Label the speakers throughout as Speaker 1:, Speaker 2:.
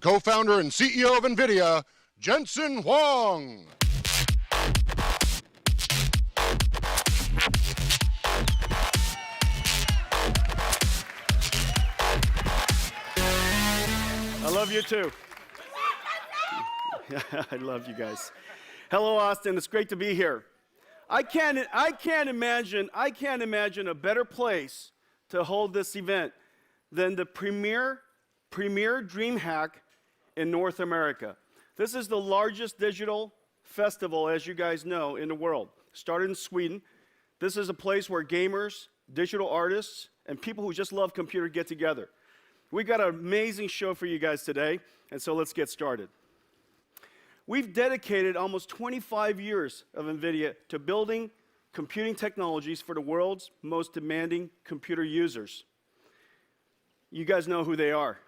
Speaker 1: co-founder and CEO of Nvidia, Jensen Huang.
Speaker 2: I love you too. I love you guys. Hello, Austin. It's great to be here. I can't imagine a better place to hold this event than the premier DreamHack in North America. This is the largest digital festival, as you guys know, in the world. Started in Sweden. This is a place where gamers, digital artists, and people who just love computer get together. We got an amazing show for you guys today, and so let's get started. We've dedicated almost 25 years of Nvidia to building computing technologies for the world's most demanding computer users. You guys know who they are.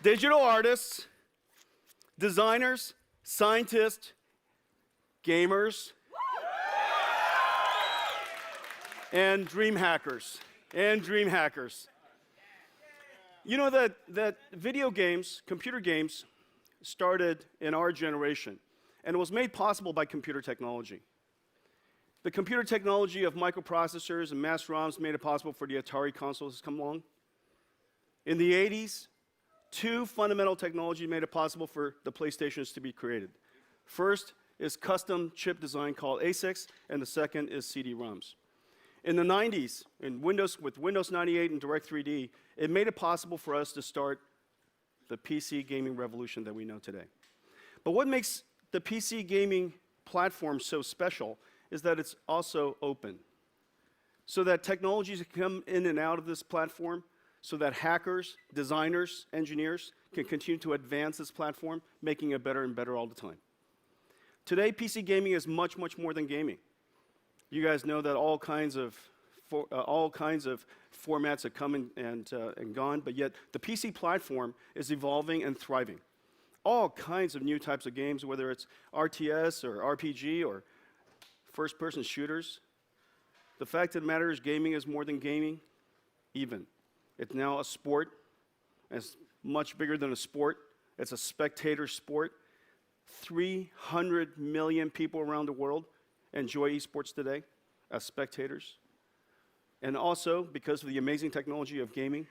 Speaker 2: Digital artists, designers, scientists, gamers, and dream hackers. You know that video games, computer games, started in our generation, and it was made possible by computer technology. The computer technology of microprocessors and mass ROMs made it possible for the Atari consoles to come along. In the 80s, two fundamental technologies made it possible for the PlayStations to be created. First is custom chip design called ASICs, and the second is CD-ROMs. In the 90s, with Windows 98 and Direct3D, it made it possible for us to start the PC gaming revolution that we know today. But what makes the PC gaming platform so special is that it's also open, so that technologies can come in and out of this platform, so that hackers, designers, engineers can continue to advance this platform, making it better and better all the time. Today, PC gaming is much, much more than gaming. You guys know that all kinds of formats have come and gone, but yet the PC platform is evolving and thriving. All kinds of new types of games, whether it's RTS or RPG or first-person shooters. The fact of the matter is gaming is more than gaming, even. It's now a sport. It's much bigger than a sport. It's a spectator sport. 300 million people around the world enjoy esports today as spectators. And also, because of the amazing technology of gaming,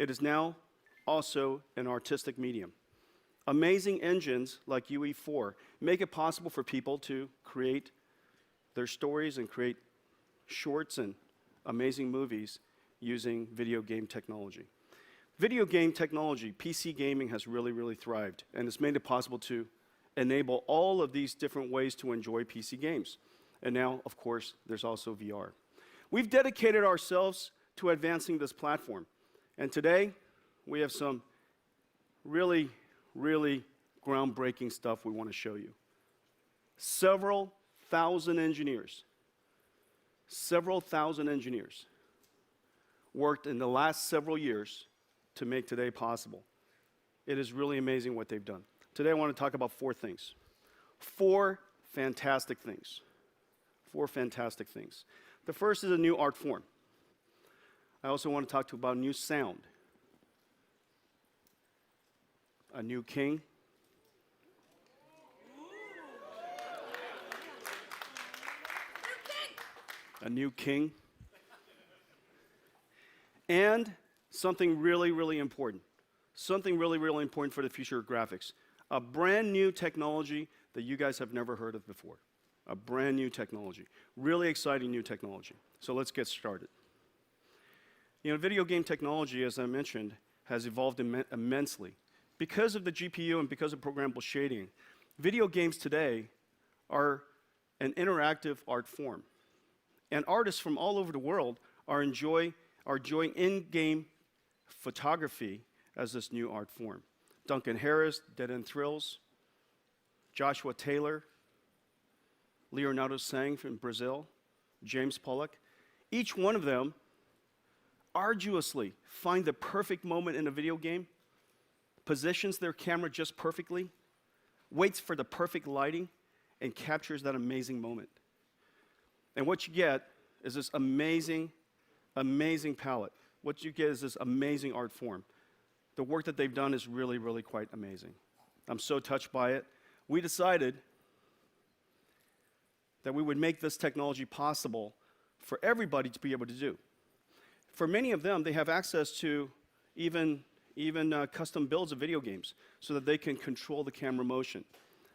Speaker 2: it is now also an artistic medium. Amazing engines like UE4 make it possible for people to create their stories and create shorts and amazing movies using video game technology. Video game technology, PC gaming, has really, really thrived, and it's made it possible to enable all of these different ways to enjoy PC games. And now, of course, there's also VR. We've dedicated ourselves to advancing this platform, and today we have some really, really groundbreaking stuff we want to show you. Several thousand engineers worked in the last several years to make today possible. It is really amazing what they've done. Today I want to talk about four things. Four fantastic things. The first is a new art form. I also want to talk to you about new sound. A new king. A new king. And something really, really important. Something really, really important for the future of graphics. A brand new technology that you guys have never heard of before. A brand new technology. Really exciting new technology. So let's get started. You know, video game technology, as I mentioned, has evolved immensely. Because of the GPU and because of programmable shading, video games today are an interactive art form. And artists from all over the world are enjoying in-game photography as this new art form. Duncan Harris, Dead End Thrills, Joshua Taylor, Leonardo Sang from Brazil, James Pollock. Each one of them arduously find the perfect moment in a video game, positions their camera just perfectly, waits for the perfect lighting, and captures that amazing moment. And what you get is this amazing, amazing palette. What you get is this amazing art form. The work that they've done is really, really quite amazing. I'm so touched by it. We decided that we would make this technology possible for everybody to be able to do. For many of them, they have access to even custom builds of video games so that they can control the camera motion.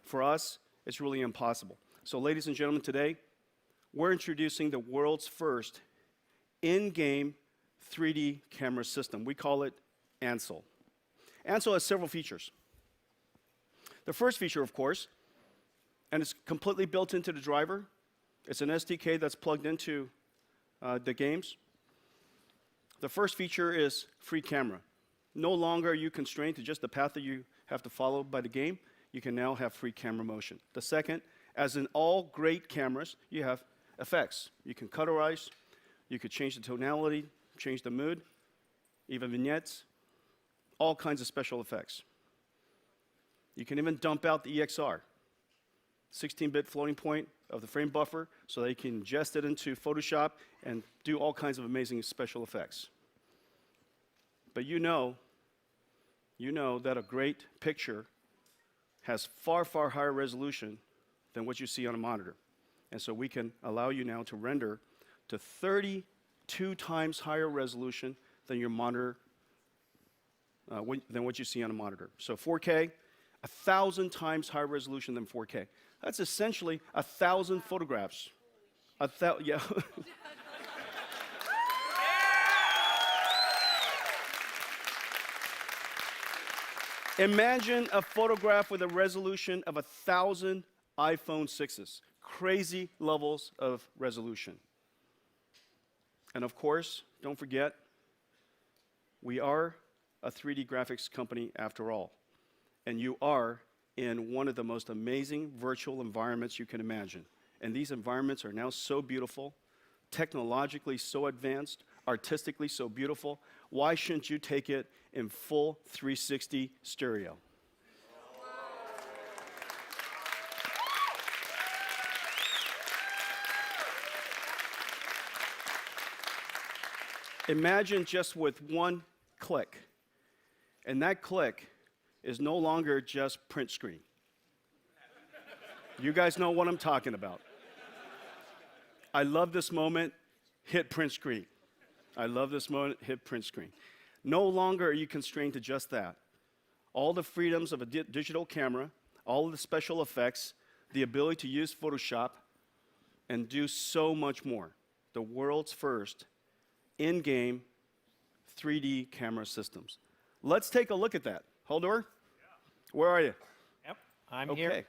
Speaker 2: For us, it's really impossible. So ladies and gentlemen, today, we're introducing the world's first in-game 3D camera system. We call it Ansel. Ansel has several features. The first feature, of course, and it's completely built into the driver. It's an SDK that's plugged into the games. The first feature is free camera. No longer are you constrained to just the path that you have to follow by the game. You can now have free camera motion. The second, as in all great cameras, you have effects. You can colorize, you could change the tonality, change the mood, even vignettes, all kinds of special effects. You can even dump out the EXR, 16-bit floating point of the frame buffer, so that you can ingest it into Photoshop and do all kinds of amazing special effects. But you know that a great picture has far, far higher resolution than what you see on a monitor. And so we can allow you now to render to 32 times higher resolution than your monitor, than what you see on a monitor. So 4K, 1,000 times higher resolution than 4K. That's essentially 1,000 photographs. Yeah. Imagine a photograph with a resolution of 1,000 iPhone 6s. Crazy levels of resolution. And of course, don't forget, we are a 3D graphics company after all. And you are in one of the most amazing virtual environments you can imagine. And these environments are now so beautiful, technologically so advanced, artistically so beautiful. Why shouldn't you take it in full 360 stereo? Imagine just with one click, and that click is no longer just print screen. You guys know what I'm talking about. I love this moment, hit print screen. I love this moment, hit print screen. No longer are you constrained to just that. All the freedoms of a digital camera, all of the special effects, the ability to use Photoshop, and do so much more. The world's first in-game 3D camera systems. Let's take a look at that. Holdor, where are you?
Speaker 3: Yep, I'm here.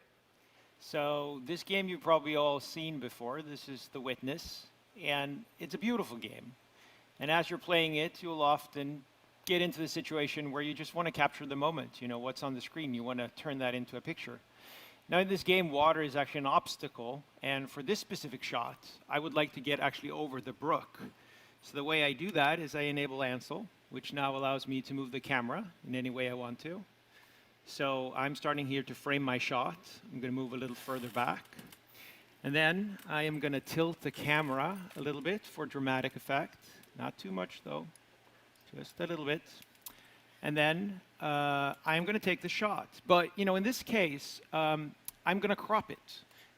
Speaker 3: So this game you've probably all seen before. This is The Witness, and it's a beautiful game. And as you're playing it, you'll often get into the situation where you just want to capture the moment. You know, what's on the screen, you want to turn that into a picture. Now in this game, water is actually an obstacle, and for this specific shot, I would like to get actually over the brook. So the way I do that is I enable Ansel, which now allows me to move the camera in any way I want to. So I'm starting here to frame my shot. I'm going to move a little further back. And then I am going to tilt the camera a little bit for dramatic effect. Not too much, though. Just a little bit. And then I'm going to take the shot. But, you know, in this case, I'm going to crop it.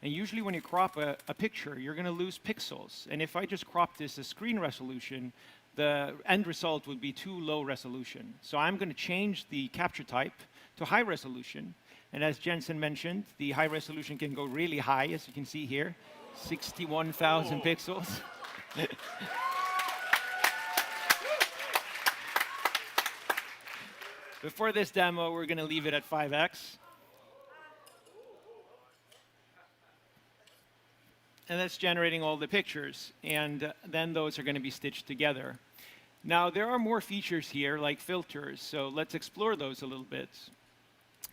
Speaker 3: And usually when you crop a picture, you're going to lose pixels. And if I just crop this as screen resolution, the end result would be too low resolution. So I'm going to change the capture type to high resolution. And as Jensen mentioned, the high resolution can go really high, as you can see here, 61,000 pixels. Before this demo, we're going to leave it at 5x. And that's generating all the pictures. And then those are going to be stitched together. Now, there are more features here, like filters. So let's explore those a little bit.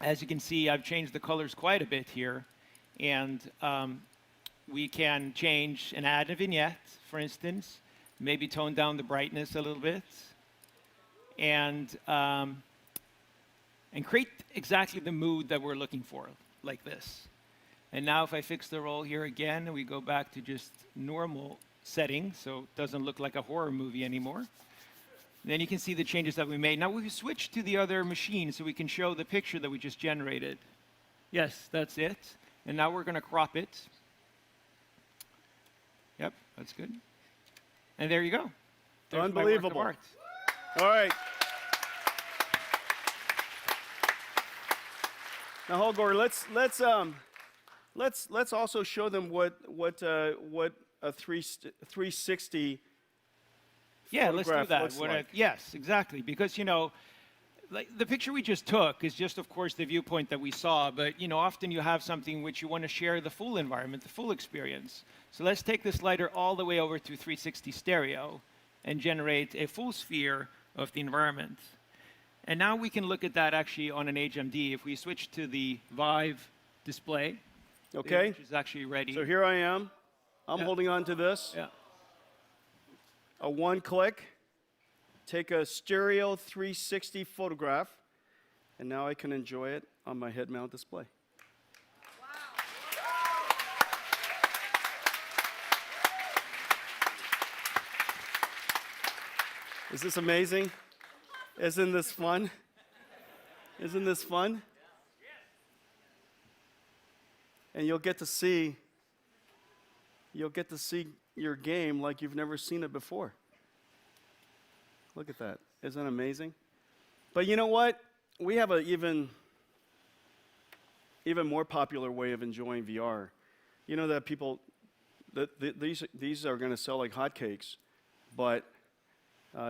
Speaker 3: As you can see, I've changed the colors quite a bit here. And we can change and add a vignette, for instance. Maybe tone down the brightness a little bit. And create exactly the mood that we're looking for, like this. And now if I fix the roll here again, and we go back to just normal setting, so it doesn't look like a horror movie anymore. Then you can see the changes that we made. Now we switch to the other machine so we can show the picture that we just generated. Yes, that's it. And now we're going to crop it. Yep, that's good. And there you go. There's
Speaker 2: Unbelievable.
Speaker 3: my work of art.
Speaker 2: All right. Now, Holger, let's also show them what a 360.
Speaker 3: Yeah, let's do
Speaker 2: photograph
Speaker 3: that.
Speaker 2: looks like.
Speaker 3: Yes, exactly. Because, you know, like the picture we just took is just, of course, the viewpoint that we saw. But, you know, often you have something which you want to share the full environment, the full experience. So let's take the slider all the way over to 360 stereo and generate a full sphere of the environment. And now we can look at that actually on an HMD. If we switch to the Vive display,
Speaker 2: Okay.
Speaker 3: which is actually ready.
Speaker 2: So here I am. I'm holding on to this.
Speaker 3: Yeah.
Speaker 2: A one-click. Take a stereo 360 photograph, and now I can enjoy it on my head-mount display. Is this amazing? Isn't this fun? Isn't this fun? And you'll get to see your game like you've never seen it before. Look at that. Isn't that amazing? But you know what? We have an even more popular way of enjoying VR. You know that people, these are going to sell like hotcakes, but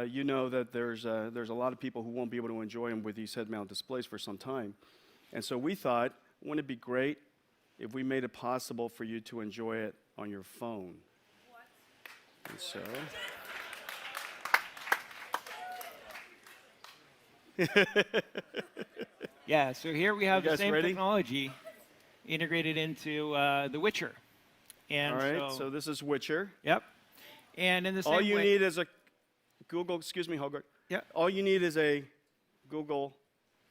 Speaker 2: you know that there's a lot of people who won't be able to enjoy them with these head-mount displays for some time. And so we thought, wouldn't it be great if we made it possible for you to enjoy it on your phone? What? And so...
Speaker 3: Yeah, so here we have
Speaker 2: You
Speaker 3: the
Speaker 2: guys
Speaker 3: same
Speaker 2: ready?
Speaker 3: technology integrated into The Witcher. And
Speaker 2: All right, so this is Witcher.
Speaker 3: Yep. And in the same
Speaker 2: All you
Speaker 3: way,
Speaker 2: need is a Google, excuse me, Holger.
Speaker 3: Yeah.
Speaker 2: All you need is a Google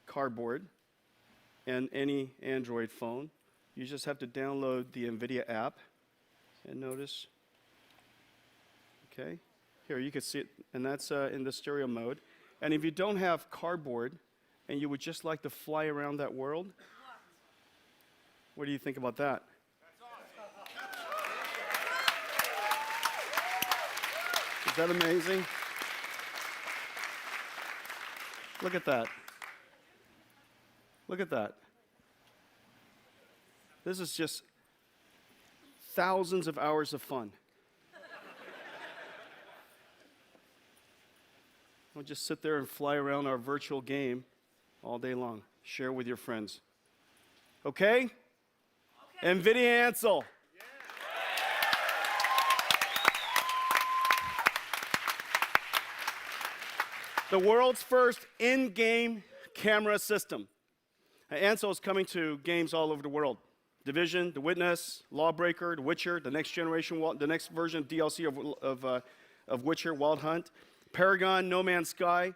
Speaker 2: Cardboard and any Android phone. You just have to download the Nvidia app. And notice, okay, here you can see it, and that's in the stereo mode. And if you don't have Cardboard, and you would just like to fly around that world, what do you think about that? Is that amazing? Look at that. Look at that. This is just thousands of hours of fun. We'll just sit there and fly around our virtual game all day long. Share with your friends. Okay? Nvidia Ansel. The world's first in-game camera system. Ansel is coming to games all over the world. Division, The Witness, Lawbreaker, The Witcher, the next generation, the next version of DLC of Witcher, Wild Hunt, Paragon, No Man's Sky,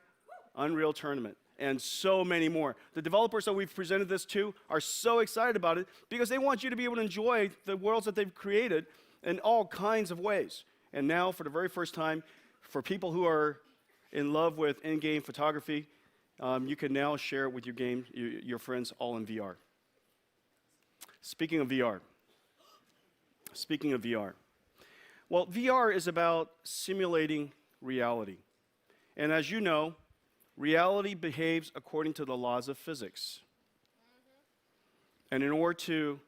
Speaker 2: Unreal Tournament, and so many more. The developers that we've presented this to are so excited about it because they want you to be able to enjoy the worlds that they've created in all kinds of ways. And now, for the very first time, for people who are in love with in-game photography, you can now share it with your friends all in VR. Speaking of VR. Well, VR is about simulating reality. And as you know, reality behaves according to the laws of physics. And in order to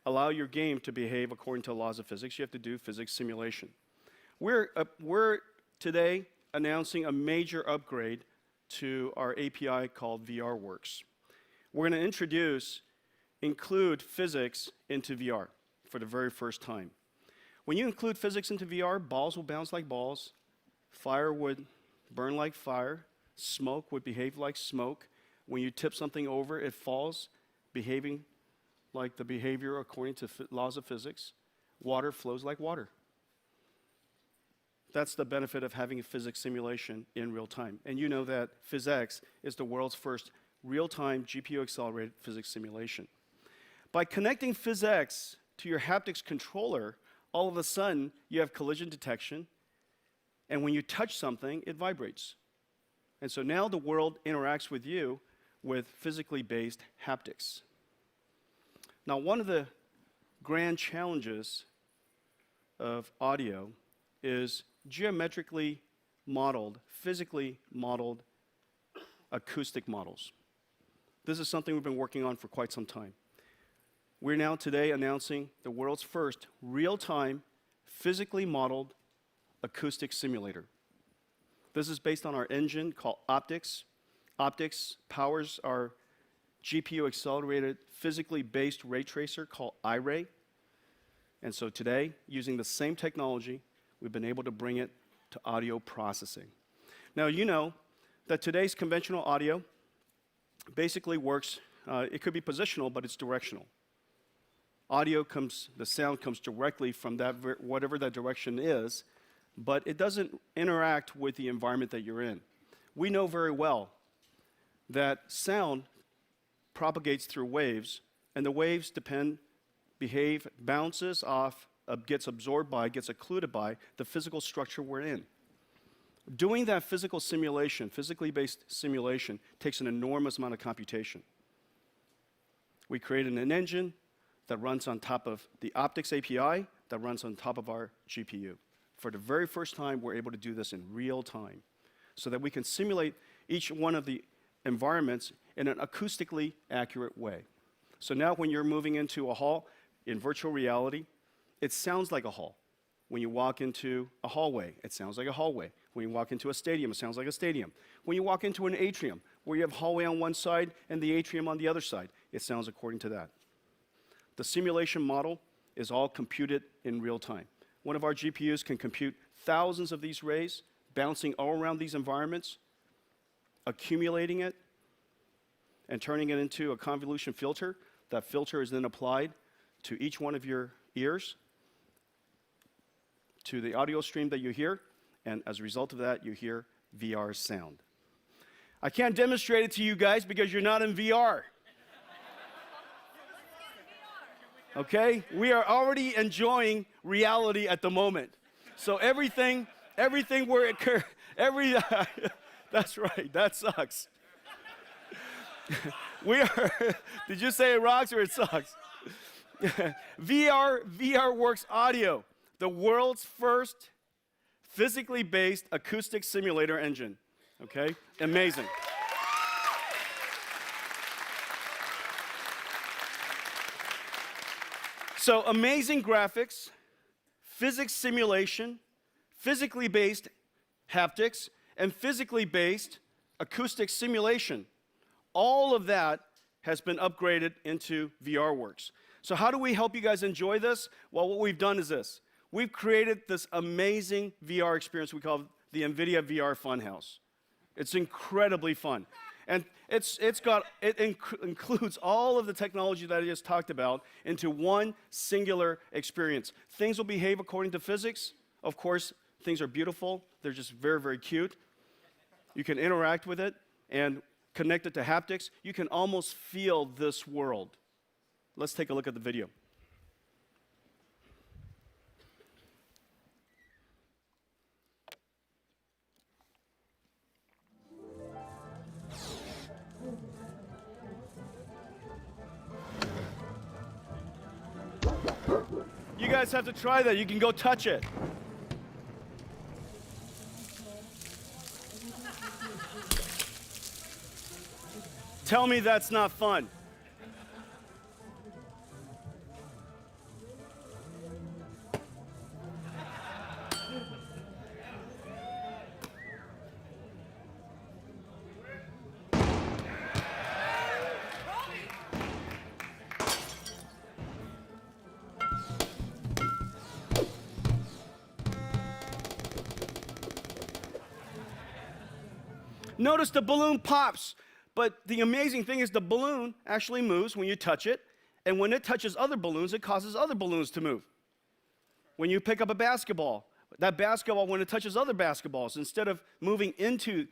Speaker 2: allow your game to behave according to the laws of physics, you have to do physics simulation. We're today announcing a major upgrade to our API called VRWorks. We're going to include physics into VR for the very first time. When you include physics into VR, balls will bounce like balls, fire would burn like fire, smoke would behave like smoke. When you tip something over, it falls, behaving like the behavior according to laws of physics. Water flows like water. That's the benefit of having a physics simulation in real time. And you know that PhysX is the world's first real-time GPU-accelerated physics simulation. By connecting PhysX to your haptics controller, all of a sudden, you have collision detection, and when you touch something, it vibrates. And so now the world interacts with you with physically based haptics. Now, one of the grand challenges of audio is geometrically modeled, physically modeled acoustic models. This is something we've been working on for quite some time. We're now today announcing the world's first real-time, physically modeled acoustic simulator. This is based on our engine called Optics. Optics powers our GPU-accelerated, physically based ray tracer called iRay. And so today, using the same technology, we've been able to bring it to audio processing. Now, you know that today's conventional audio basically works, it could be positional, but it's directional. The sound comes directly from that, whatever that direction is, but it doesn't interact with the environment that you're in. We know very well that sound propagates through waves, and the waves behave, bounces off, gets absorbed by, gets occluded by the physical structure we're in. Doing that physical simulation, physically based simulation, takes an enormous amount of computation. We created an engine that runs on top of the optics API, that runs on top of our GPU. For the very first time, we're able to do this in real time, so that we can simulate each one of the environments in an acoustically accurate way. So now when you're moving into a hall in virtual reality, it sounds like a hall. When you walk into a hallway, it sounds like a hallway. When you walk into a stadium, it sounds like a stadium. When you walk into an atrium, where you have hallway on one side and the atrium on the other side, it sounds according to that. The simulation model is all computed in real time. One of our GPUs can compute thousands of these rays, bouncing all around these environments, accumulating it, and turning it into a convolution filter. That filter is then applied to each one of your ears, to the audio stream that you hear, and as a result of that, you hear VR sound. I can't demonstrate it to you guys because you're not in VR. Okay? We are already enjoying reality at the moment. So everything where that's right, that sucks. Did you say it rocks or it sucks? VRWorks Audio, the world's first physically based acoustic simulator engine. Okay? Amazing. So amazing graphics, physics simulation, physically based haptics, and physically based acoustic simulation. All of that has been upgraded into VRWorks. So how do we help you guys enjoy this? Well, what we've done is this. We've created this amazing VR experience we call the Nvidia VR Funhouse. It's incredibly fun. And it includes all of the technology that I just talked about into one singular experience. Things will behave according to physics. Of course, things are beautiful. They're just very, very cute. You can interact with it and connect it to haptics. You can almost feel this world. Let's take a look at the video. You guys have to try that. You can go touch it. Tell me that's not fun. Notice the balloon pops, but the amazing thing is the balloon actually moves when you touch it, and when it touches other balloons, it causes other balloons to move. When you pick up a basketball, that basketball, when it touches other basketballs, instead of moving into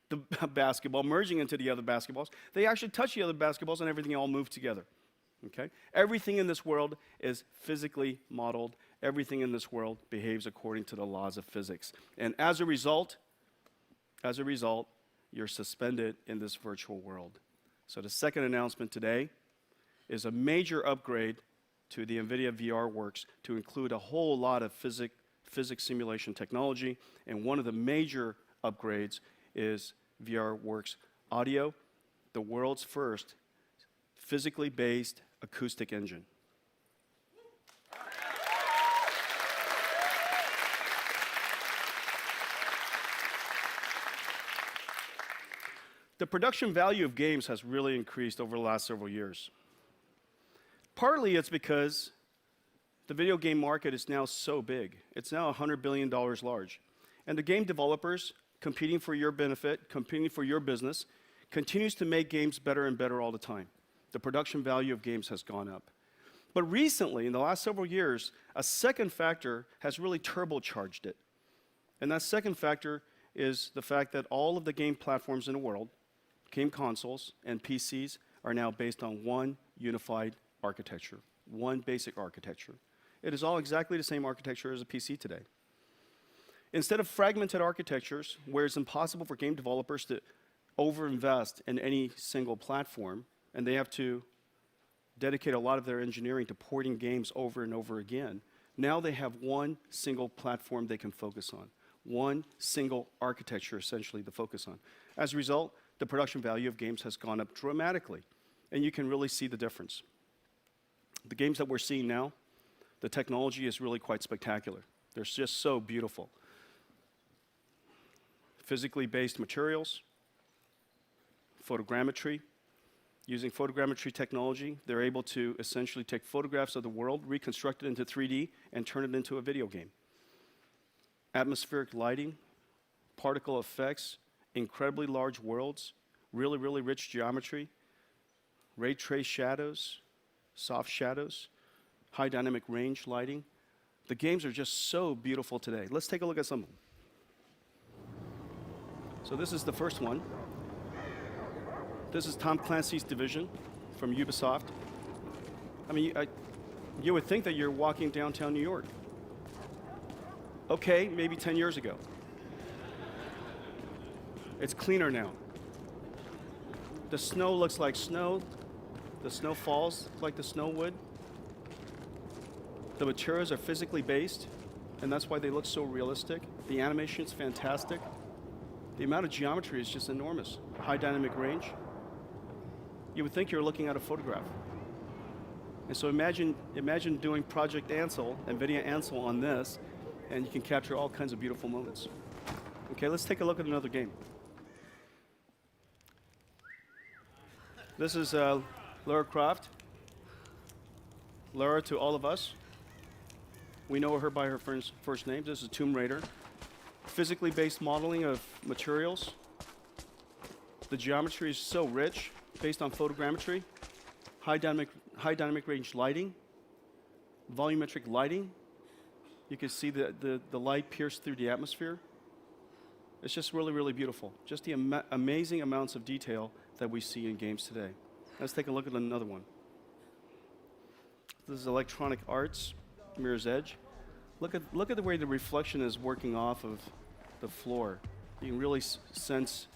Speaker 2: the basketball, merging into the other basketballs, they actually touch the other basketballs and everything all moves together. Okay? Everything in this world is physically modeled everything in this world behaves according to the laws of physics. And as a result, you're suspended in this virtual world. So the second announcement today is a major upgrade to the Nvidia VRWorks to include a whole lot of physics simulation technology, and one of the major upgrades is VRWorks Audio, the world's first physically based acoustic engine. The production value of games has really increased over the last several years. Partly it's because the video game market is now so big. It's now $100 billion large. And the game developers, competing for your benefit, competing for your business, continues to make games better and better all the time. The production value of games has gone up. But recently, in the last several years, a second factor has really turbocharged it. And that second factor is the fact that all of the game platforms in the world, game consoles and PCs, are now based on one unified architecture, one basic architecture. It is all exactly the same architecture as a PC today. Instead of fragmented architectures, where it's impossible for game developers to overinvest in any single platform, and they have to dedicate a lot of their engineering to porting games over and over again, now they have one single platform they can focus on, one single architecture essentially to focus on. As a result, the production value of games has gone up dramatically, and you can really see the difference. The games that we're seeing now, the technology is really quite spectacular. They're just so beautiful. Physically based materials, photogrammetry. Using photogrammetry technology, they're able to essentially take photographs of the world, reconstruct it into 3D, and turn it into a video game. Atmospheric lighting, particle effects, incredibly large worlds, really, really rich geometry, ray trace shadows, soft shadows, high dynamic range lighting. The games are just so beautiful today. Let's take a look at some of them. So this is the first one. This is Tom Clancy's Division from Ubisoft. I mean, you would think that you're walking downtown New York. Okay, maybe 10 years ago. It's cleaner now. The snow looks like snow. The snow falls like the snow would. The materials are physically based, and that's why they look so realistic. The animation is fantastic. The amount of geometry is just enormous. High dynamic range. You would think you're looking at a photograph. And so imagine doing Project Ansel, Nvidia Ansel on this, and you can capture all kinds of beautiful moments. Okay, let's take a look at another game. This is Lara Croft. Lara to all of us. We know her by her first name. This is Tomb Raider. Physically based modeling of materials. The geometry is so rich, based on photogrammetry. High dynamic range lighting. Volumetric lighting. You can see the light pierce through the atmosphere. It's just really, really beautiful. Just the amazing amounts of detail that we see in games today. Let's take a look at another one. This is Electronic Arts, Mirror's Edge. Look at the way the reflection is working off of the floor. You can really sense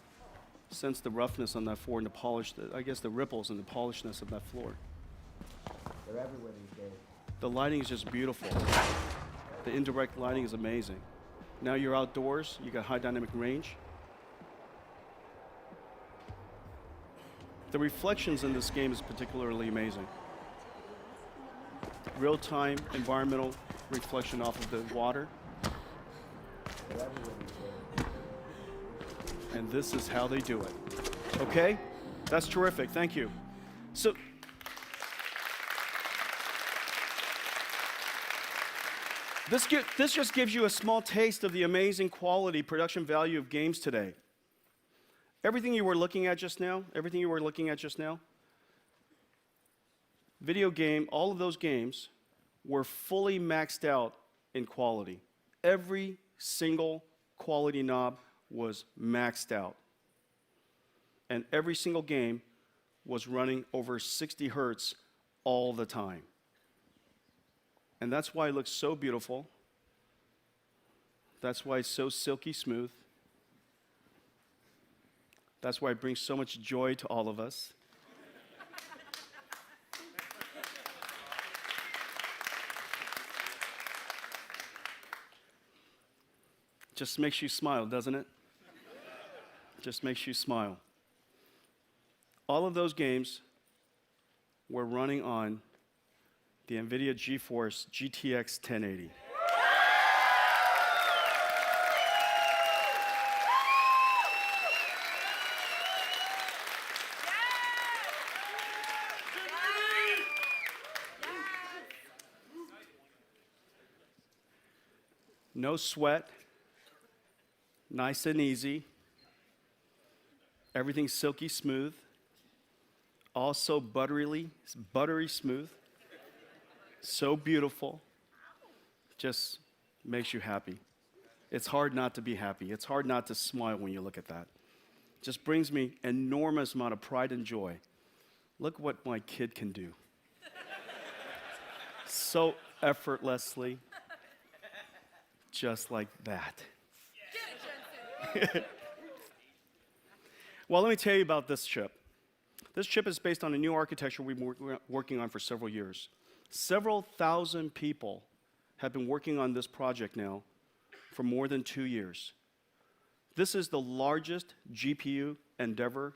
Speaker 2: the roughness on that floor and the polish, I guess the ripples and the polishness of that floor.
Speaker 4: They're everywhere these days.
Speaker 2: The lighting is just beautiful. The indirect lighting is amazing. Now you're outdoors, you got high dynamic range. The reflections in this game is particularly amazing. Real-time environmental reflection off of the water.
Speaker 4: They're everywhere these days.
Speaker 2: And this is how they do it. Okay? That's terrific. Thank you. So, this just gives you a small taste of the amazing quality production value of games today. Everything you were looking at just now, all of those games were fully maxed out in quality. Every single quality knob was maxed out. And every single game was running over 60 hertz all the time. And that's why it looks so beautiful. That's why it's so silky smooth. That's why it brings so much joy to all of us. Just makes you smile, doesn't it? Just makes you smile. All of those games were running on the Nvidia GeForce GTX 1080. No sweat, nice and easy. Everything's silky smooth. Also buttery smooth. So beautiful. Just makes you happy. It's hard not to be happy. It's hard not to smile when you look at that. Just brings me enormous amount of pride and joy. Look what my kid can do. So effortlessly. Just like that. Well, let me tell you about this chip. This chip is based on a new architecture we've been working on for several years. Several thousand people have been working on this project now for more than 2 years. This is the largest GPU endeavor,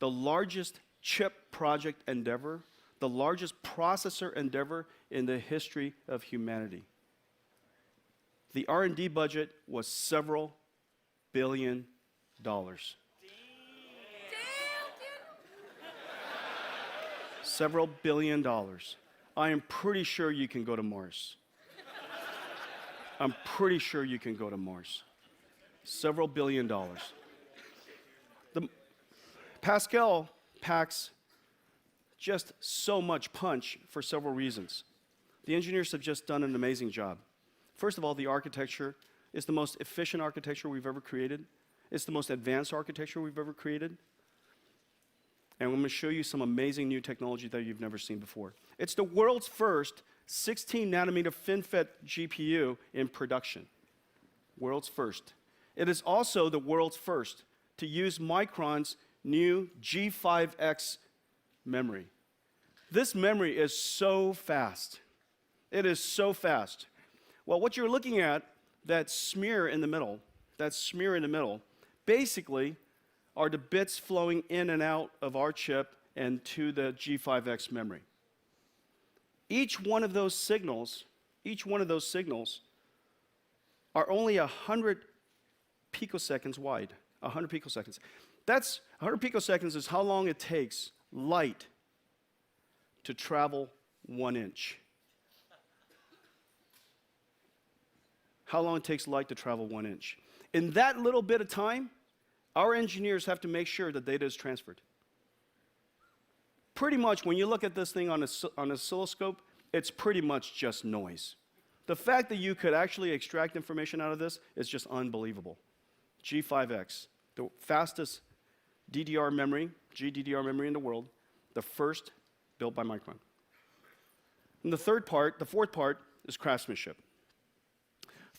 Speaker 2: the largest chip project endeavor, the largest processor endeavor in the history of humanity. The R&D budget was several billion dollars. Several billion dollars. I am pretty sure you can go to Mars. I'm pretty sure you can go to Mars. Several billion dollars. The Pascal packs just so much punch for several reasons. The engineers have just done an amazing job. First of all, the architecture is the most efficient architecture we've ever created. It's the most advanced architecture we've ever created. And I'm going to show you some amazing new technology that you've never seen before. It's the world's first 16 nanometer FinFET GPU in production. World's first. It is also the world's first to use Micron's new G5X memory. This memory is so fast. It is so fast. Well, what you're looking at, that smear in the middle, basically are the bits flowing in and out of our chip and to the G5X memory. Each one of those signals are only 100 picoseconds wide. 100 picoseconds. That's 100 picoseconds is how long it takes light to travel 1 inch. How long it takes light to travel 1 inch. In that little bit of time, our engineers have to make sure the data is transferred. Pretty much, when you look at this thing on an oscilloscope, it's pretty much just noise. The fact that you could actually extract information out of this is just unbelievable. G5X, the fastest DDR memory, GDDR memory in the world, the first built by Micron. And the fourth part is craftsmanship.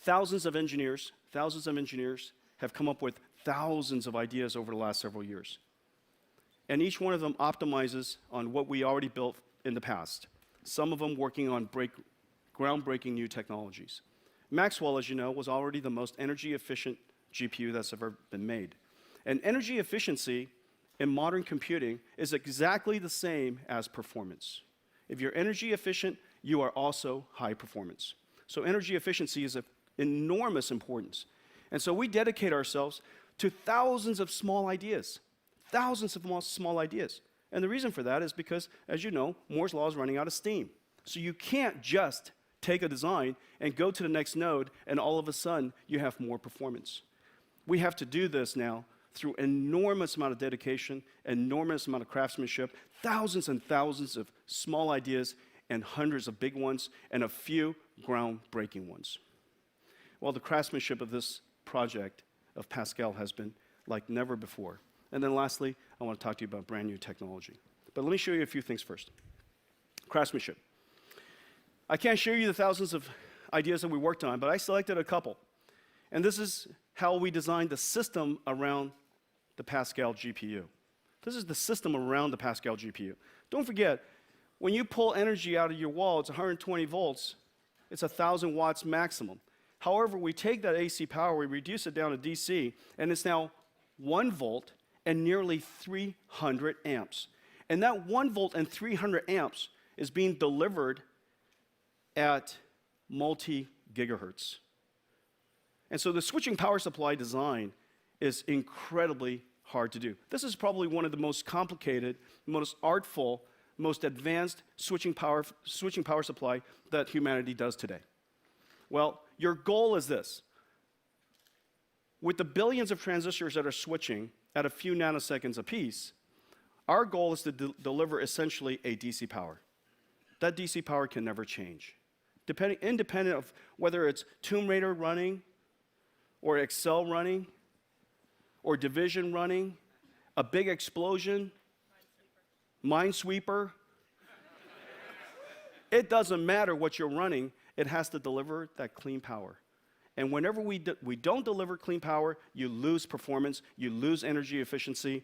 Speaker 2: Thousands of engineers have come up with thousands of ideas over the last several years. And each one of them optimizes on what we already built in the past. Some of them working on groundbreaking new technologies. Maxwell, as you know, was already the most energy efficient GPU that's ever been made. And energy efficiency in modern computing is exactly the same as performance. If you're energy efficient, you are also high performance. So energy efficiency is of enormous importance. And so we dedicate ourselves to thousands of small ideas. And the reason for that is because, as you know, Moore's law is running out of steam. So you can't just take a design and go to the next node and all of a sudden you have more performance. We have to do this now through enormous amount of dedication, enormous amount of craftsmanship, thousands and thousands of small ideas and hundreds of big ones and a few groundbreaking ones. Well, the craftsmanship of this project of Pascal has been like never before. And then lastly, I want to talk to you about brand new technology. But let me show you a few things first. Craftsmanship. I can't show you the thousands of ideas that we worked on, but I selected a couple. And this is how we designed the system around the Pascal GPU. This is the system around the Pascal GPU. Don't forget, when you pull energy out of your wall, it's 120 volts. It's 1,000 watts maximum. However, we take that AC power, we reduce it down to DC, and it's now 1 volt and nearly 300 amps. And that 1 volt and 300 amps is being delivered at multi-gigahertz. And so the switching power supply design is incredibly hard to do. This is probably one of the most complicated, most artful, most advanced switching power supply that humanity does today. Well, your goal is this. With the billions of transistors that are switching at a few nanoseconds apiece, our goal is to deliver essentially a DC power. That DC power can never change. Independent of whether it's Tomb Raider running, or Excel running, or Division running, a big explosion, Minesweeper. It doesn't matter what you're running, it has to deliver that clean power. And whenever we don't deliver clean power, you lose performance, you lose energy efficiency,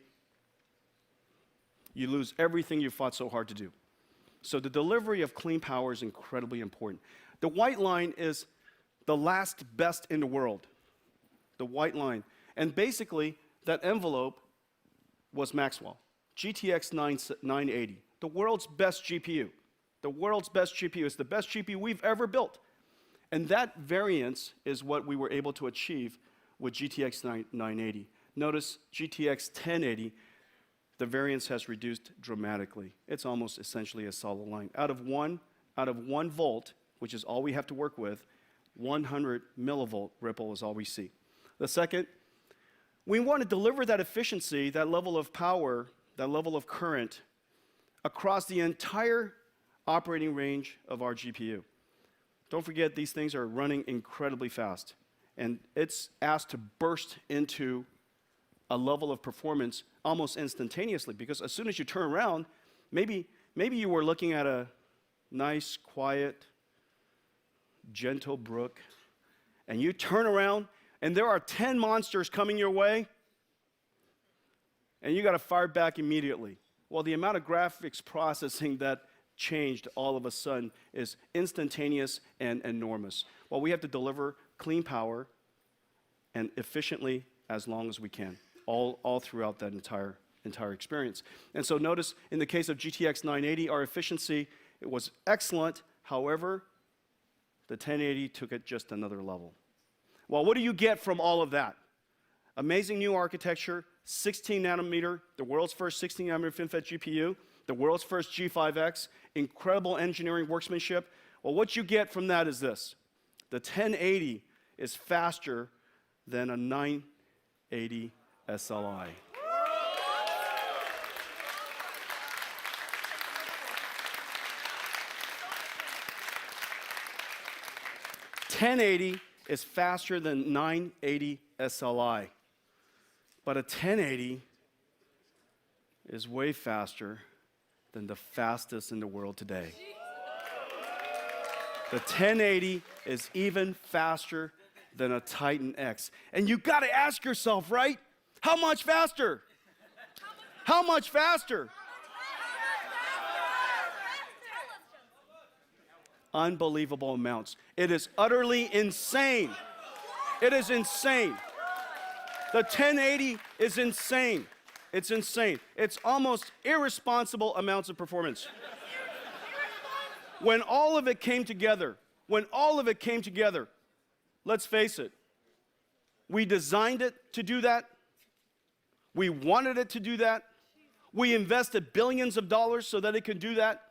Speaker 2: you lose everything you fought so hard to do. So the delivery of clean power is incredibly important. The white line is the last best in the world. The white line. And basically, that envelope was Maxwell. GTX 980, the world's best GPU. The world's best GPU. It's the best GPU we've ever built. And that variance is what we were able to achieve with GTX 980. Notice GTX 1080, the variance has reduced dramatically. It's almost essentially a solid line. Out of one volt, which is all we have to work with, 100 millivolt ripple is all we see. The second, we want to deliver that efficiency, that level of power, that level of current across the entire operating range of our GPU. Don't forget, these things are running incredibly fast, and it's asked to burst into a level of performance almost instantaneously, because as soon as you turn around, maybe you were looking at a nice, quiet, gentle brook, and you turn around, and there are 10 monsters coming your way, and you got to fire back immediately. Well, the amount of graphics processing that changed all of a sudden is instantaneous and enormous. Well, we have to deliver clean power and efficiently as long as we can, all throughout that entire experience. And so notice in the case of GTX 980, our efficiency, it was excellent. However, the 1080 took it just another level. Well, what do you get from all of that? Amazing new architecture, 16 nanometer, the world's first 16 nanometer FinFET GPU, the world's first G5X, incredible engineering workmanship. Well, what you get from that is this. The 1080 is faster than a 980 SLI. .1080 is faster than 980 SLI. But a 1080 is way faster than the fastest in the world today. The 1080 is even faster than a Titan X. And you got to ask yourself, right? How much faster? How much faster? Unbelievable amounts. It is utterly insane. It is insane. The 1080 is insane. It's insane. It's almost irresponsible amounts of performance. When all of it came together, let's face it, we designed it to do that. We wanted it to do that. We invested billions of dollars so that it could do that.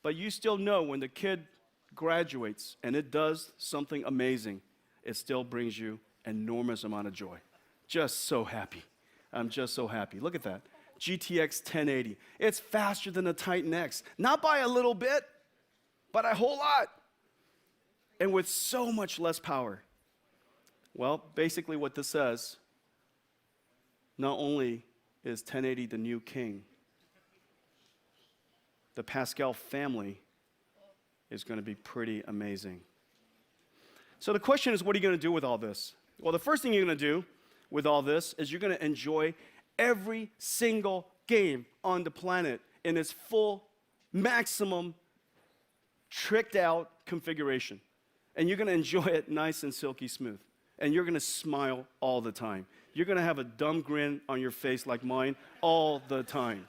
Speaker 2: But you still know when the kid graduates and it does something amazing, it still brings you an enormous amount of joy. Just so happy. I'm just so happy. Look at that. GTX 1080. It's faster than the Titan X. Not by a little bit, but a whole lot. And with so much less power. Well, basically what this says, not only is 1080 the new king, the Pascal family is going to be pretty amazing. So the question is, what are you going to do with all this? Well, the first thing you're going to do with all this is you're going to enjoy every single game on the planet in its full, maximum, tricked out configuration. And you're going to enjoy it nice and silky smooth. And you're going to smile all the time. You're going to have a dumb grin on your face like mine all the time.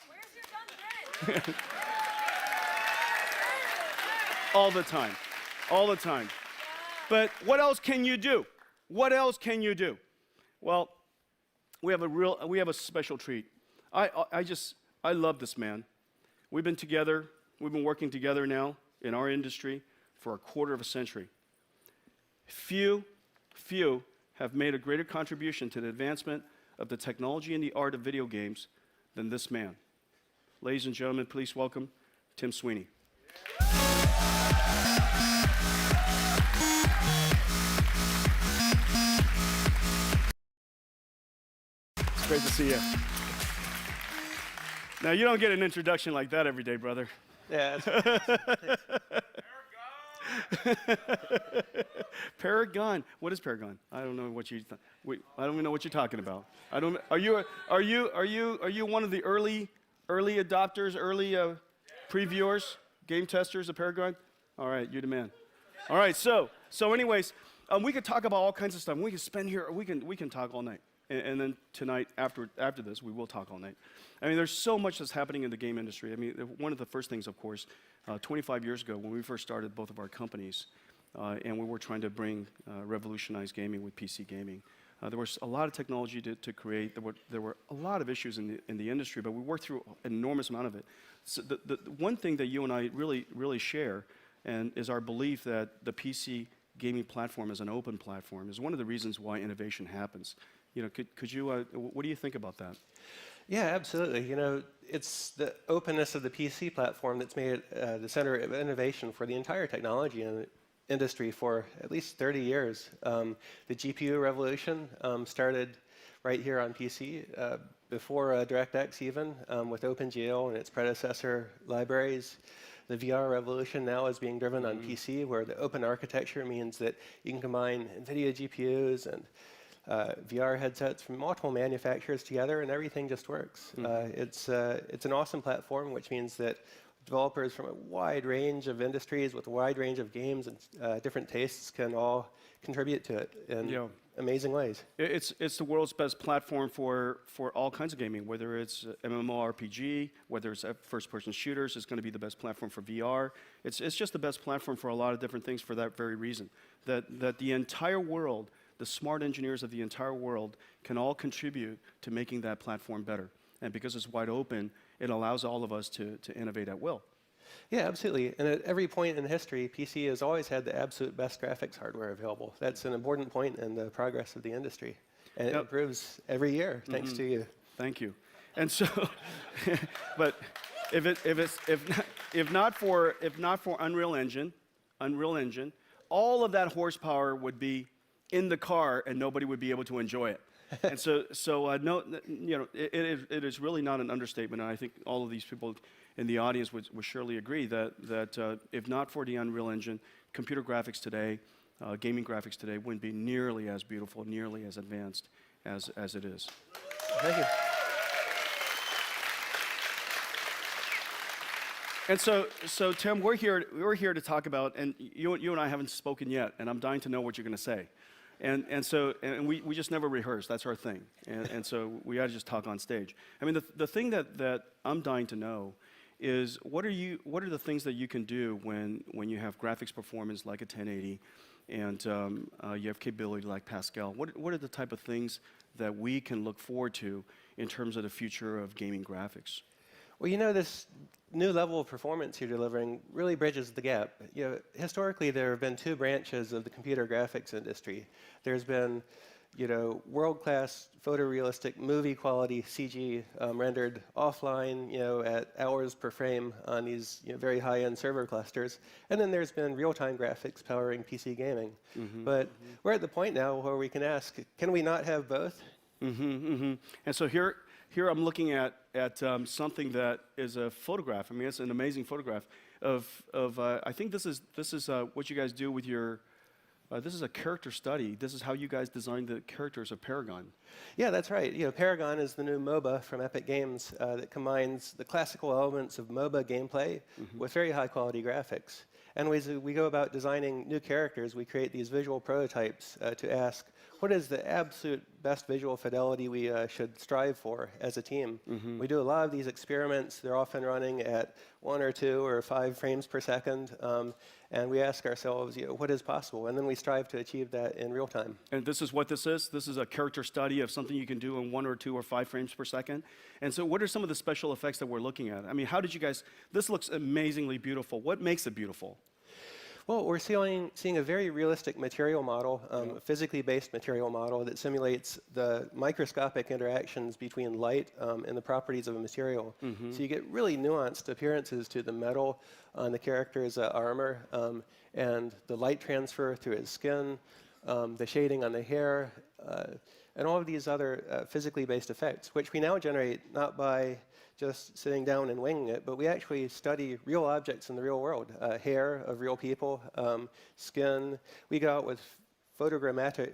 Speaker 5: Where's your dumb grin?
Speaker 2: All the time. All the time. But what else can you do? What else can you do? Well, we have a special treat. I love this man. We've been working together now in our industry for a quarter of a century. Few have made a greater contribution to the advancement of the technology and the art of video games than this man. Ladies and gentlemen, please welcome Tim Sweeney. It's great to see you. Now, you don't get an introduction like that every day, brother.
Speaker 6: Yeah.
Speaker 2: Paragon. What is Paragon? I don't know what you. I don't even know what you're talking about. I don't. Are you one of the early adopters, early previewers, game testers of Paragon? All right, you're the man. All right. So anyways, we could talk about all kinds of stuff. We could spend here. We can talk all night. And then tonight, after this, we will talk all night. I mean, there's so much that's happening in the game industry. I mean, one of the first things, of course, 25 years ago when we first started both of our companies, and we were trying to revolutionize gaming with PC gaming. There was a lot of technology to create. There were a lot of issues in the industry, but we worked through an enormous amount of it. So the one thing that you and I really share, and is our belief that the PC gaming platform is an open platform, is one of the reasons why innovation happens. You know, could you? What do you think about that?
Speaker 6: Yeah, absolutely. You know, it's the openness of the PC platform that's made it the center of innovation for the entire technology industry for at least 30 years. The GPU revolution started right here on PC before DirectX even, with OpenGL and its predecessor libraries. The VR revolution now is being driven on PC, where the open architecture means that you can combine Nvidia GPUs and VR headsets from multiple manufacturers together, and everything just works. It's an awesome platform, which means that developers from a wide range of industries with a wide range of games and different tastes can all contribute to it in amazing ways.
Speaker 2: It's the world's best platform for all kinds of gaming, whether it's MMORPG, whether it's first-person shooters. It's going to be the best platform for VR. It's just the best platform for a lot of different things for that very reason. That the entire world, the smart engineers of the entire world, can all contribute to making that platform better. And because it's wide open, it allows all of us to innovate at will.
Speaker 6: Yeah, absolutely. And at every point in history, PC has always had the absolute best graphics hardware available. That's an important point in the progress of the industry. And it improves every year, thanks to you.
Speaker 2: Thank you. And so, but if not for Unreal Engine, all of that horsepower would be in the car, and nobody would be able to enjoy it. And so no, you know, it is really not an understatement. And I think all of these people in the audience would surely agree that if not for the Unreal Engine, computer graphics today, gaming graphics today wouldn't be nearly as beautiful, nearly as advanced as it is.
Speaker 6: Thank you.
Speaker 2: And so Tim, we're here to talk about, and you and I haven't spoken yet, and I'm dying to know what you're going to say. And so we just never rehearse. That's our thing. And so we got to just talk on stage. I mean, the thing that I'm dying to know is what are the things that you can do when you have graphics performance like a 1080 and you have capability like Pascal? What are the type of things that we can look forward to in terms of the future of gaming graphics?
Speaker 6: Well, you know, this new level of performance you're delivering really bridges the gap. You know, historically, there have been two branches of the computer graphics industry. There's been, you know, world-class photorealistic movie quality CG rendered offline, you know, at hours per frame on these very high-end server clusters. And then there's been real-time graphics powering PC gaming. But we're at the point now where we can ask, can we not have both?
Speaker 2: And so here I'm looking at something that is a photograph. I mean, it's an amazing photograph. I think this is what you guys do with your. This is a character study. This is how you guys designed the characters of Paragon.
Speaker 6: Yeah, that's right. Paragon is the new MOBA from Epic Games that combines the classical elements of MOBA gameplay with very high-quality graphics. And as we go about designing new characters, we create these visual prototypes to ask, what is the absolute best visual fidelity we should strive for as a team? We do a lot of these experiments. They're often running at 1 or 2 or 5 frames per second. And we ask ourselves, what is possible? And then we strive to achieve that in real time.
Speaker 2: And this is what this is? This is a character study of something you can do in 1 or 2 or 5 frames per second. And so what are some of the special effects that we're looking at? I mean, how did you guys, this looks amazingly beautiful. What makes it beautiful?
Speaker 6: Well, we're seeing a very realistic material model, a physically based material model that simulates the microscopic interactions between light and the properties of a material. So you get really nuanced appearances to the metal on the character's armor, and the light transfer through his skin, the shading on the hair, and all of these other physically based effects, which we now generate not by just sitting down and winging it, but we actually study real objects in the real world, hair of real people, skin. We go out with photogrammetric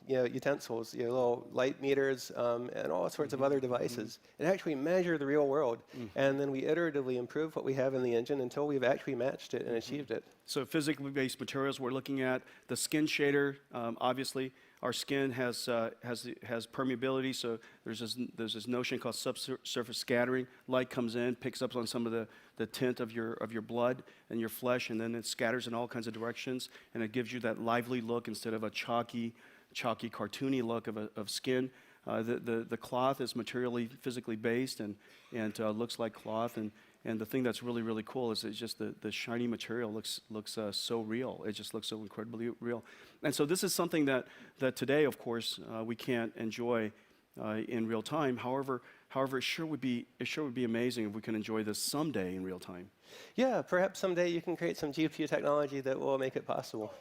Speaker 6: utensils, little light meters, and all sorts of other devices, and actually measure the real world. And then we iteratively improve what we have in the engine until we've actually matched it and achieved it.
Speaker 2: So physically based materials, we're looking at the skin shader, obviously. Our skin has permeability, so there's this notion called subsurface scattering. Light comes in, picks up on some of the tint of your blood and your flesh, and then it scatters in all kinds of directions, and it gives you that lively look instead of a chalky, cartoony look of skin. The cloth is materially, physically based, and looks like cloth. And the thing that's really, really cool is it's just the shiny material looks so real. It just looks so incredibly real. And so this is something that today, of course, we can't enjoy in real time. However, it sure would be amazing if we can enjoy this someday in real time.
Speaker 6: Yeah, perhaps someday you can create some GPU technology that will make it possible.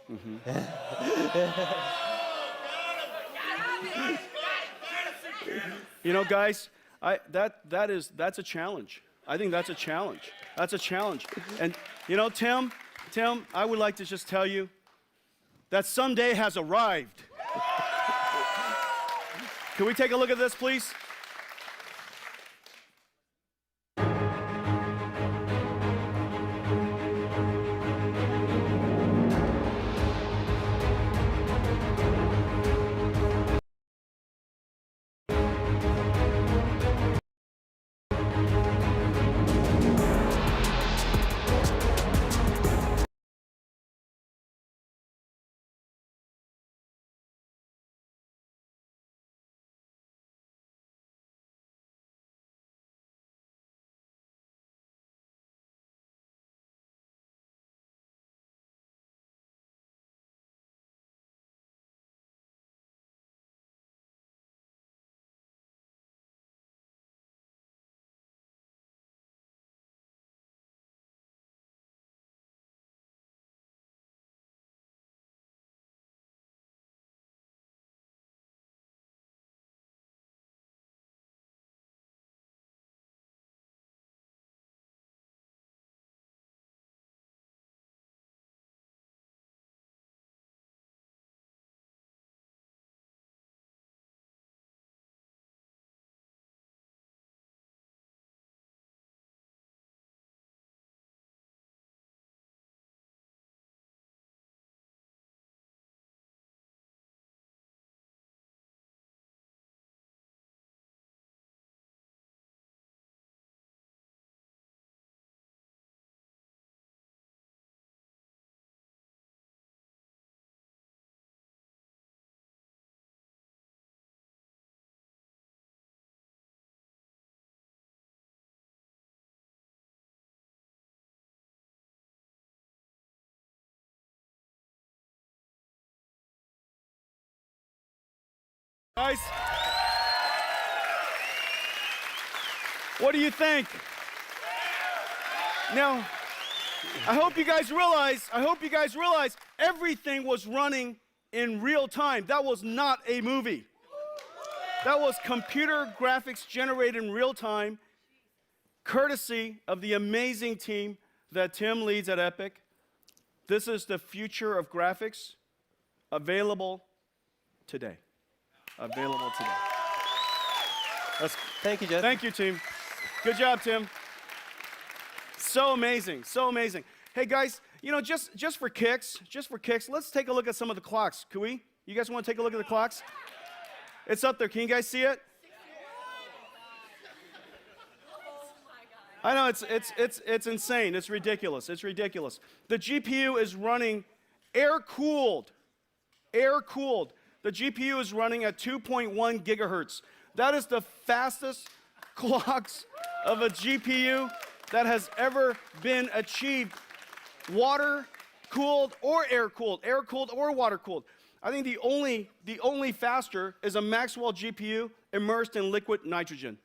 Speaker 2: Guys, that's a challenge. I think that's a challenge. That's a challenge. And, Tim, I would like to just tell you that someday has arrived. Can we take a look at this, please? Guys, what do you think? Now, I hope you guys realize everything was running in real time. That was not a movie. That was computer graphics generated in real time, courtesy of the amazing team that Tim leads at Epic. This is the future of graphics available today. Available today.
Speaker 6: Thank you, Jeff.
Speaker 2: Thank you, team. Good job, Tim. So amazing, so amazing. Hey, guys, you know, just for kicks, let's take a look at some of the clocks. Can we? You guys want to take a look at the clocks? It's up there. Can you guys see it? I know, it's insane. It's ridiculous. It's ridiculous. The GPU is running air-cooled. Air-cooled. The GPU is running at 2.1 gigahertz. That is the fastest clocks of a GPU that has ever been achieved. Water-cooled or air-cooled. Air-cooled or water-cooled. I think the only faster is a Maxwell GPU immersed in liquid nitrogen.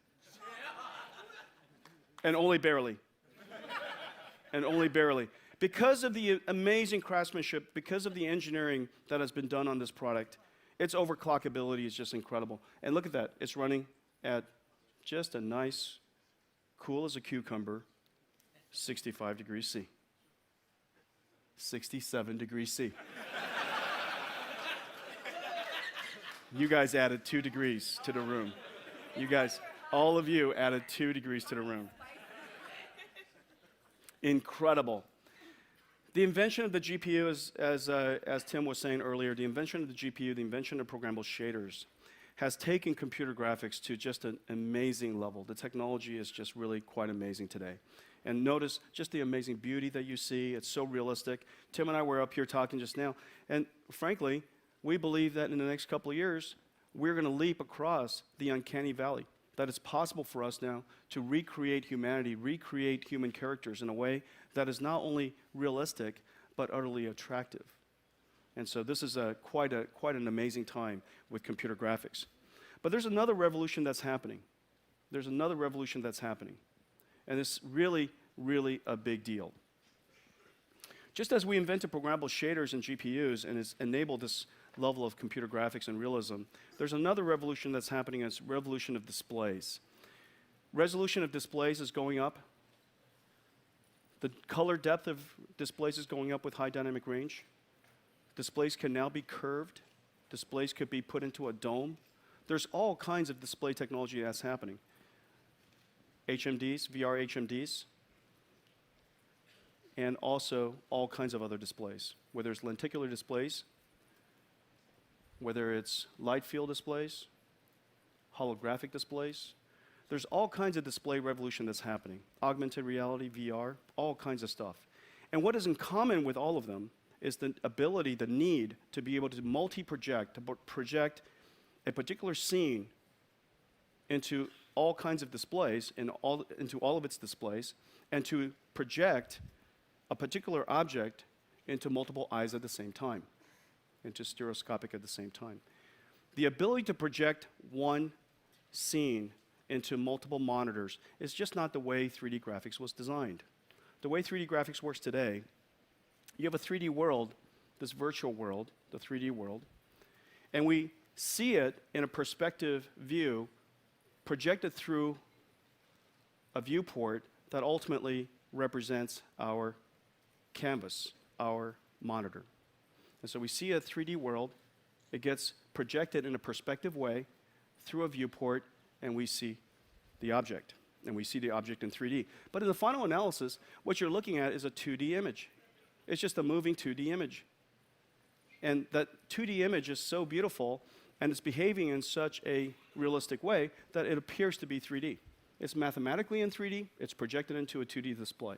Speaker 2: And only barely. And only barely. Because of the amazing craftsmanship, because of the engineering that has been done on this product, its overclockability is just incredible. And look at that. It's running at just a nice, cool as a cucumber, 65 degrees C. 67 degrees C. You guys added 2 degrees to the room. You guys, all of you added 2 degrees to the room. Incredible. The invention of the GPU, as Tim was saying earlier, the invention of the GPU, the invention of programmable shaders, has taken computer graphics to just an amazing level. The technology is just really quite amazing today. And notice just the amazing beauty that you see. It's so realistic. Tim and I were up here talking just now, and frankly, we believe that in the next couple of years, we're going to leap across the uncanny valley. That it's possible for us now to recreate humanity, recreate human characters in a way that is not only realistic, but utterly attractive. And so this is quite an amazing time with computer graphics. But there's another revolution that's happening. There's another revolution that's happening. And it's really, really a big deal. Just as we invented programmable shaders and GPUs and it's enabled this level of computer graphics and realism, there's another revolution that's happening, and it's revolution of displays. Resolution of displays is going up. The color depth of displays is going up with high dynamic range. Displays can now be curved. Displays could be put into a dome. There's all kinds of display technology that's happening. HMDs, VR HMDs, and also all kinds of other displays, whether it's lenticular displays, whether it's light field displays, holographic displays. There's all kinds of display revolution that's happening. Augmented reality, VR, all kinds of stuff. And what is in common with all of them is the ability, the need to be able to multi-project, to project a particular scene into all kinds of displays, into all of its displays, and to project a particular object into multiple eyes at the same time, into stereoscopic at the same time. The ability to project one scene into multiple monitors is just not the way 3D graphics was designed. The way 3D graphics works today, you have a 3D world, this virtual world, the 3D world, and we see it in a perspective view projected through a viewport that ultimately represents our canvas, our monitor. And so we see a 3D world, it gets projected in a perspective way through a viewport, and we see the object. And we see the object in 3D. But in the final analysis, what you're looking at is a 2D image. It's just a moving 2D image. And that 2D image is so beautiful, and it's behaving in such a realistic way that it appears to be 3D. It's mathematically in 3D, it's projected into a 2D display.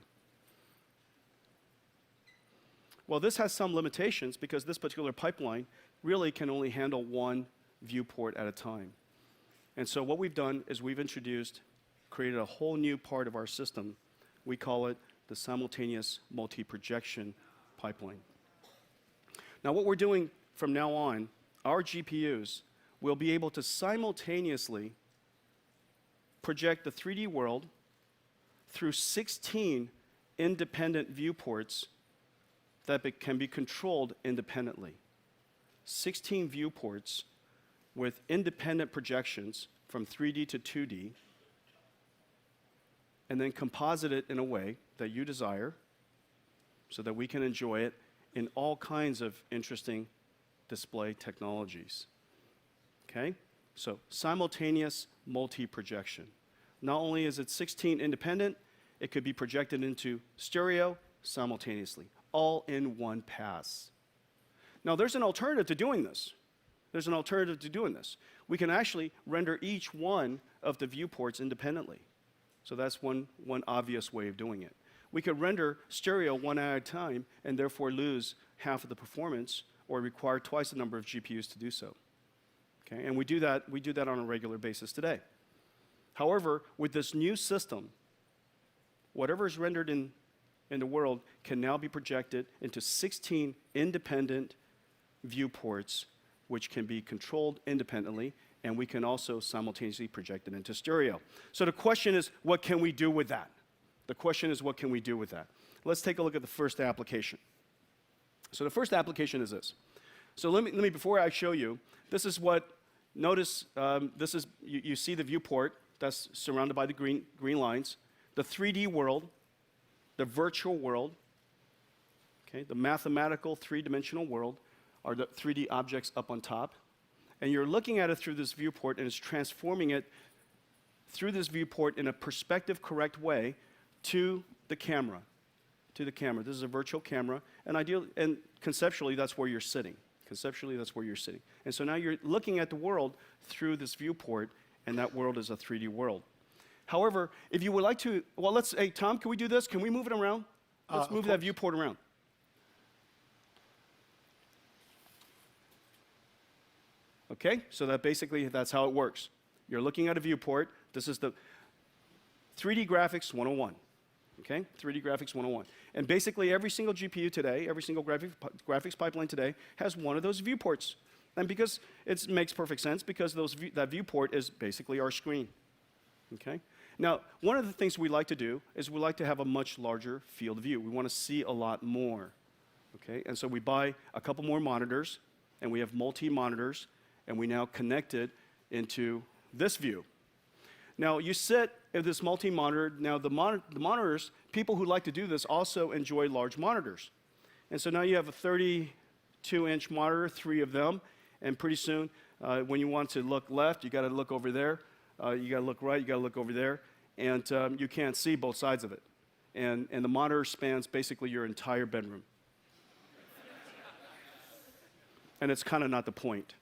Speaker 2: Well, this has some limitations because this particular pipeline really can only handle one viewport at a time. And so what we've done is we've created a whole new part of our system. We call it the simultaneous multi-projection pipeline. Now what we're doing from now on, our GPUs will be able to simultaneously project the 3D world through 16 independent viewports that can be controlled independently. 16 viewports with independent projections from 3D to 2D, and then composite it in a way that you desire so that we can enjoy it in all kinds of interesting display technologies. Okay? So simultaneous multi-projection. Not only is it 16 independent, it could be projected into stereo simultaneously, all in one pass. Now, there's an alternative to doing this. There's an alternative to doing this. We can actually render each one of the viewports independently. So that's one obvious way of doing it. We could render stereo one at a time and therefore lose half of the performance or require twice the number of GPUs to do so. Okay? And we do that on a regular basis today. However, with this new system, whatever is rendered in the world can now be projected into 16 independent viewports, which can be controlled independently, and we can also simultaneously project it into stereo. So the question is, what can we do with that? The question is, what can we do with that? Let's take a look at the first application. So the first application is this. So let me before I show you, this is what, notice, this is, you see the viewport that's surrounded by the green lines, the 3D world, the virtual world, okay, the mathematical three-dimensional world are the 3D objects up on top. And you're looking at it through this viewport and it's transforming it through this viewport in a perspective-correct way to the camera. To the camera. This is a virtual camera, and conceptually, that's where you're sitting. Conceptually, that's where you're sitting. And so now you're looking at the world through this viewport, and that world is a 3D world. However, if you would like to, well, hey, Tom, can we do this? Can we move it around? Let's move that viewport around. Okay, so that's how it works. You're looking at a viewport. This is the 3D Graphics 101. Okay, 3D Graphics 101. And basically every single GPU today, every single graphics pipeline today has one of those viewports. And because it makes perfect sense, because that viewport is basically our screen. Okay? Now, one of the things we like to do is we like to have a much larger field of view. We want to see a lot more. Okay? And so we buy a couple more monitors, and we have multi-monitors, and we now connect it into this view. Now, you sit at this multi-monitor. Now, the monitors, people who like to do this also enjoy large monitors. And so now you have a 32-inch monitor, 3 of them, and pretty soon, when you want to look left, you got to look over there. You got to look right, you got to look over there, and you can't see both sides of it. And the monitor spans basically your entire bedroom. And it's kind of not the point.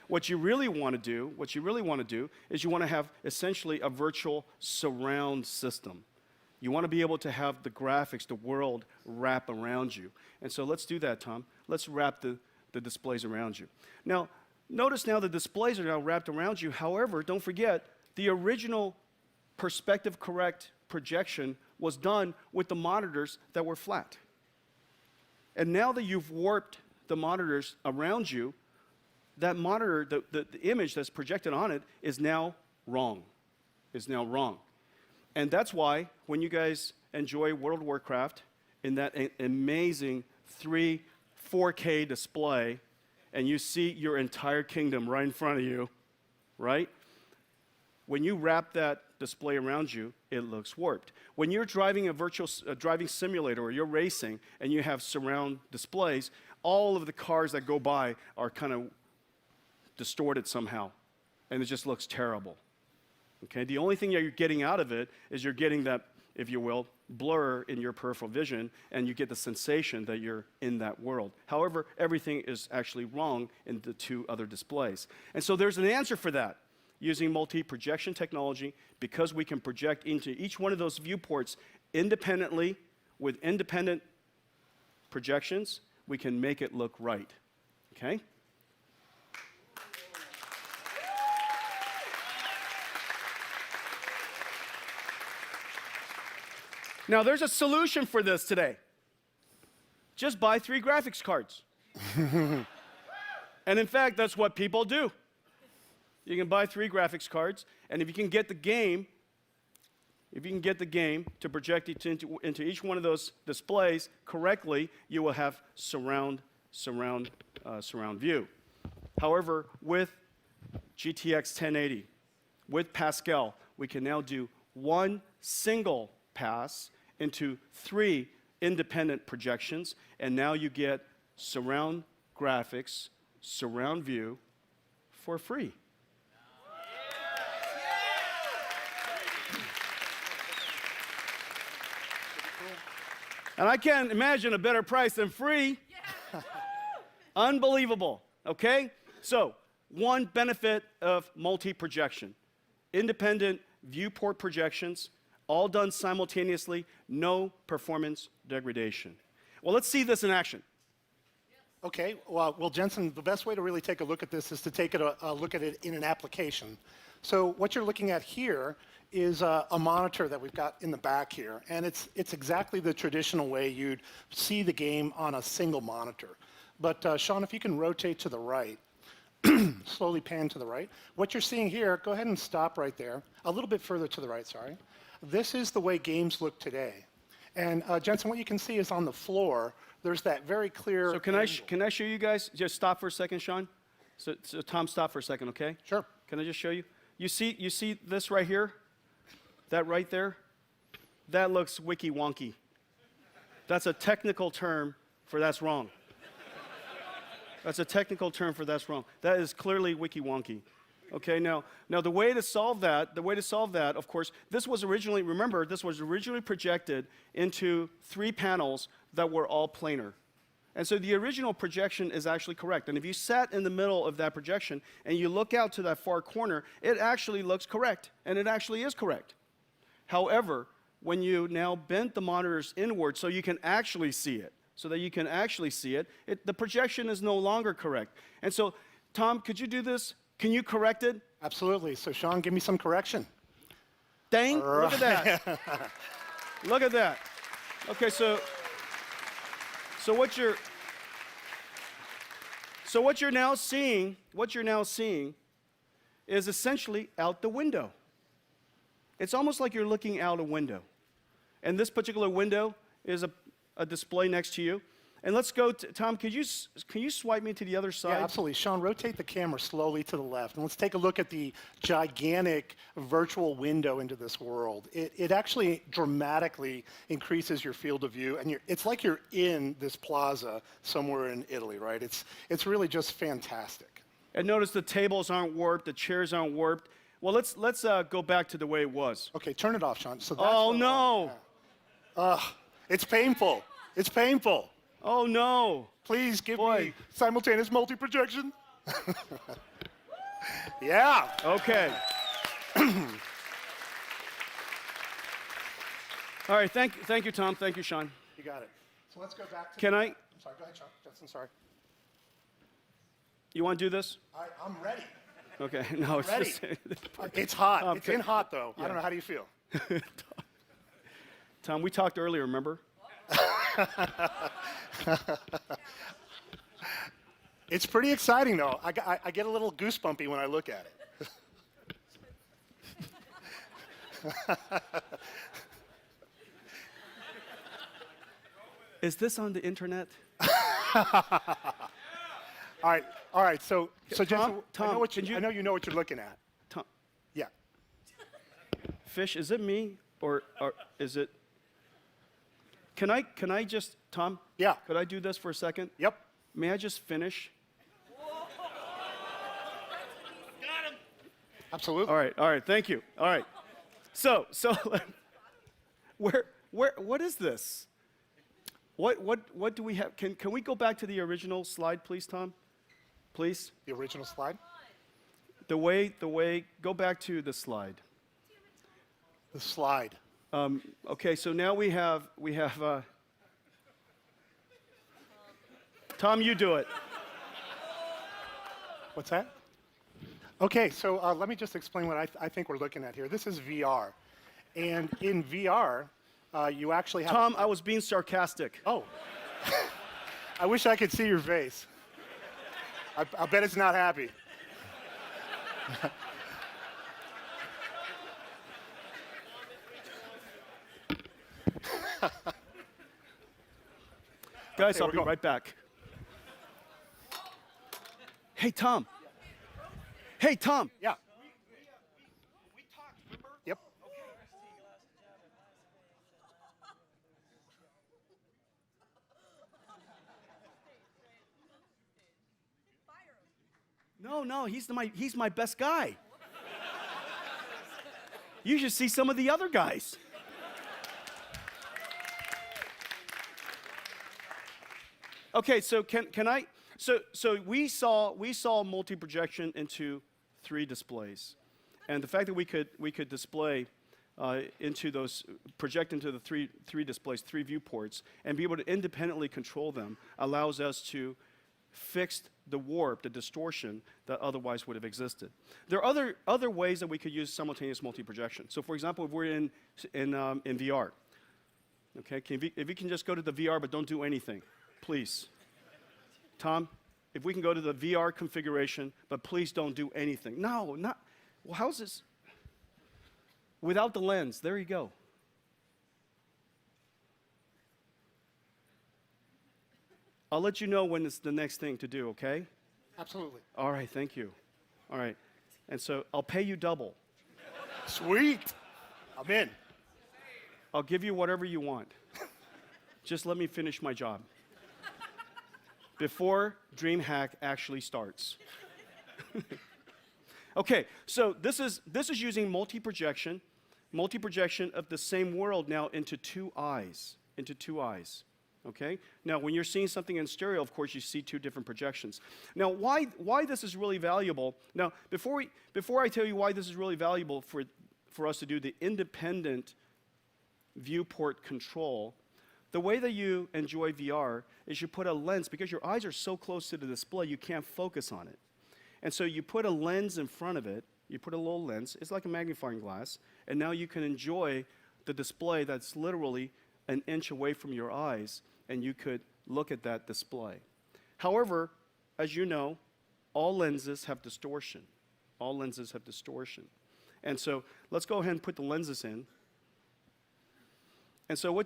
Speaker 2: What you really want to do is you want to have essentially a virtual surround system. You want to be able to have the graphics, the world wrap around you. And so let's do that, Tom. Let's wrap the displays around you. Now, notice now the displays are now wrapped around you. However, don't forget, the original perspective correct projection was done with the monitors that were flat. And now that you've warped the monitors around you, that monitor, the image that's projected on it is now wrong. And that's why when you guys enjoy World of Warcraft in that amazing 4K display, and you see your entire kingdom right in front of you, right? When you wrap that display around you, it looks warped. When you're driving a virtual driving simulator or you're racing and you have surround displays, all of the cars that go by are kind of distorted somehow, and it just looks terrible. Okay, the only thing that you're getting out of it is you're getting that, if you will, blur in your peripheral vision, and you get the sensation that you're in that world. However, everything is actually wrong in the 2 other displays. And so there's an answer for that using multi-projection technology, because we can project into each one of those viewports independently with independent projections. We can make it look right. Okay? Now, there's a solution for this today. Just buy 3 graphics cards. And in fact, that's what people do. You can buy 3 graphics cards, and if you can get the game to project it into each one of those displays correctly, you will have surround view. However, with GTX 1080, with Pascal, we can now do one single pass into 3 independent projections, and now you get surround graphics, surround view for free. And I can't imagine a better price than free. Unbelievable, okay? So, one benefit of multi-projection. Independent viewport projections, all done simultaneously, no performance degradation. Well, let's see this in action.
Speaker 5: Okay, well, Jensen, the best way to really take a look at this is to take a look at it in an application. So what you're looking at here is a monitor that we've got in the back here, and it's exactly the traditional way you'd see the game on a single monitor. But Sean, if you can rotate to the right, slowly pan to the right. What you're seeing here, go ahead and stop right there. A little bit further to the right, sorry. This is the way games look today. And Jensen, what you can see is on the floor, there's that very clear...
Speaker 2: So can I show you guys? Just stop for a second, Sean. So Tom, stop for a second, okay?
Speaker 5: Sure.
Speaker 2: Can I just show you? You see this right here? That right there? That looks wiki-wonky. That's a technical term for that's wrong. That's a technical term for that's wrong. That is clearly wiki-wonky. Okay, now the way to solve that, of course, this was originally projected into 3 panels that were all planar. And so the original projection is actually correct. And if you sat in the middle of that projection and you look out to that far corner, it actually looks correct, and it actually is correct. However, when you now bent the monitors inward so you can actually see it, the projection is no longer correct. And so, Tom, could you do this? Can you correct it?
Speaker 5: Absolutely. So, Sean, give me some correction.
Speaker 2: Dang, look at that. Look at that. Okay, so what you're now seeing is essentially out the window. It's almost like you're looking out a window. And this particular window is a display next to you. And let's go to, Tom, can you swipe me to the other side?
Speaker 5: Yeah, absolutely. Sean, rotate the camera slowly to the left, and let's take a look at the gigantic virtual window into this world. It actually dramatically increases your field of view, and it's like you're in this plaza somewhere in Italy, right? It's really just fantastic.
Speaker 2: And notice the tables aren't warped, the chairs aren't warped. Well, let's go back to the way it was.
Speaker 5: Okay, turn it off, Sean. So that's
Speaker 2: oh, no.
Speaker 5: It's painful. It's painful.
Speaker 2: Oh, no.
Speaker 5: Please give me simultaneous multi-projection. Yeah.
Speaker 2: Okay. All right, thank you, Tom. Thank you, Sean.
Speaker 5: You got it. So let's go back to...
Speaker 2: I'm
Speaker 5: sorry, go ahead, Sean. Justin, sorry.
Speaker 2: You want to do this?
Speaker 5: I'm ready.
Speaker 2: Okay, no, it's
Speaker 5: Ready.
Speaker 2: just...
Speaker 5: It's hot. It's in hot, though. Yeah. I don't know. How do you feel?
Speaker 2: Tom, we talked earlier, remember?
Speaker 5: It's pretty exciting, though. I get a little goosebumpy when I look at it.
Speaker 2: Is this on the internet?
Speaker 5: All right. So
Speaker 2: Tom,
Speaker 5: Jensen, I know you know what you're looking at.
Speaker 2: Tom,
Speaker 5: Yeah.
Speaker 2: Fish, is it me or is it? Can I just, Tom?
Speaker 5: Yeah.
Speaker 2: Could I do this for a second?
Speaker 5: Yep.
Speaker 2: May I just finish?
Speaker 5: Absolutely.
Speaker 2: All right. Thank you. All right. So, what is this? What do we have? Can we go back to the original slide, please, Tom? Please.
Speaker 5: The original slide.
Speaker 2: The way. Go back to the slide.
Speaker 5: The slide.
Speaker 2: Okay. So now we have. Tom, you do it.
Speaker 5: What's that? Okay, so let me just explain what I think we're looking at here. This is VR. And in VR, you actually have...
Speaker 2: Tom, I was being sarcastic.
Speaker 5: Oh. I wish I could see your face. I bet it's not happy.
Speaker 2: Guys,
Speaker 5: Okay,
Speaker 2: I'll be right back. Hey, Tom. Hey, Tom.
Speaker 5: Yeah. Yep.
Speaker 2: No, he's my best guy. You should see some of the other guys. Okay, so can I? So we saw multi-projection into 3 displays, and the fact that we could display into those, project into the three displays, 3 viewports, and be able to independently control them allows us to fix the warp, the distortion that otherwise would have existed. There are other ways that we could use simultaneous multi-projection. So for example, if we're in VR, okay, if you can just go to the VR but don't do anything, please. Tom, if we can go to the VR configuration, but please don't do anything. No, not, well, how's this? Without the lens, there you go. I'll let you know when it's the next thing to do, okay?
Speaker 5: Absolutely.
Speaker 2: All right, thank you. All right, and so I'll pay you double.
Speaker 5: Sweet. I'm in.
Speaker 2: I'll give you whatever you want. Just let me finish my job before DreamHack actually starts. Okay, so this is using multi-projection of the same world now into 2 eyes, okay? Now, when you're seeing something in stereo, of course, you see 2 different projections. Now, why this is really valuable? Now, before I tell you why this is really valuable for us to do the independent viewport control, the way that you enjoy VR is you put a lens, because your eyes are so close to the display, you can't focus on it. And so you put a lens in front of it, you put a little lens, it's like a magnifying glass, and now you can enjoy the display that's literally an inch away from your eyes, and you could look at that display. However, as you know, all lenses have distortion. All lenses have distortion. And so let's go ahead and put the lenses in. And so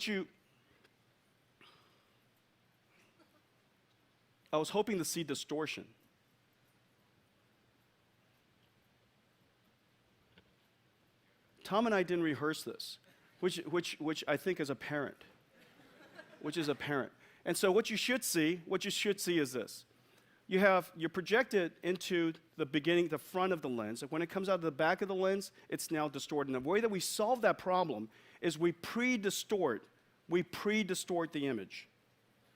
Speaker 2: I was hoping to see distortion. Tom and I didn't rehearse this, which I think is apparent. And so what you should see is this. You're projected into the front of the lens. When it comes out of the back of the lens, it's now distorted. And the way that we solve that problem is we pre-distort the image.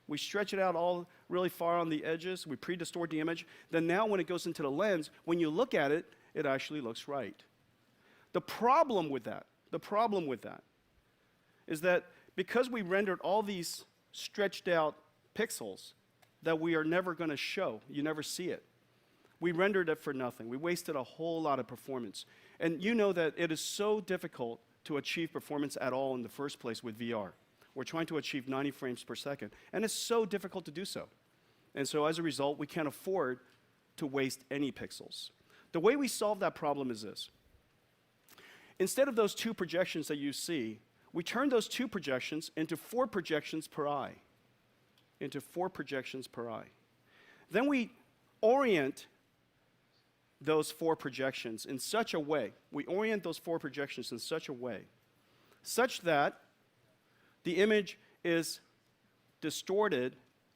Speaker 2: We stretch it out all really far on the edges. We pre-distort the image. Then now when it goes into the lens, when you look at it, it actually looks right. The problem with that is that because we rendered all these stretched out pixels that we are never going to show, you never see it. We rendered it for nothing. We wasted a whole lot of performance. And you know that it is so difficult to achieve performance at all in the first place with VR. We're trying to achieve 90 frames per second, and it's so difficult to do so. And so as a result, we can't afford to waste any pixels. The way we solve that problem is this. Instead of those 2 projections that you see, we turn those 2 projections into 4 projections per eye. Then we orient those 4 projections in such a way, such that the image is distorted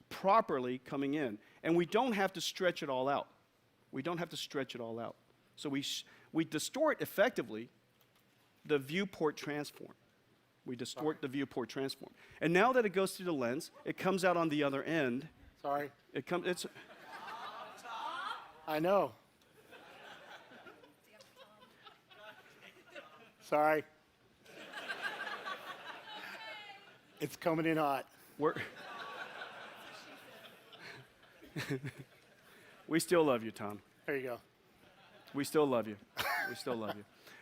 Speaker 2: properly coming in. And we don't have to stretch it all out. So we distort effectively the viewport transform. And now that it goes through the lens, it comes out on the other end.
Speaker 5: Sorry. I know. Sorry. It's coming in hot.
Speaker 2: We still love you, Tom.
Speaker 5: There you go.
Speaker 2: We still love you.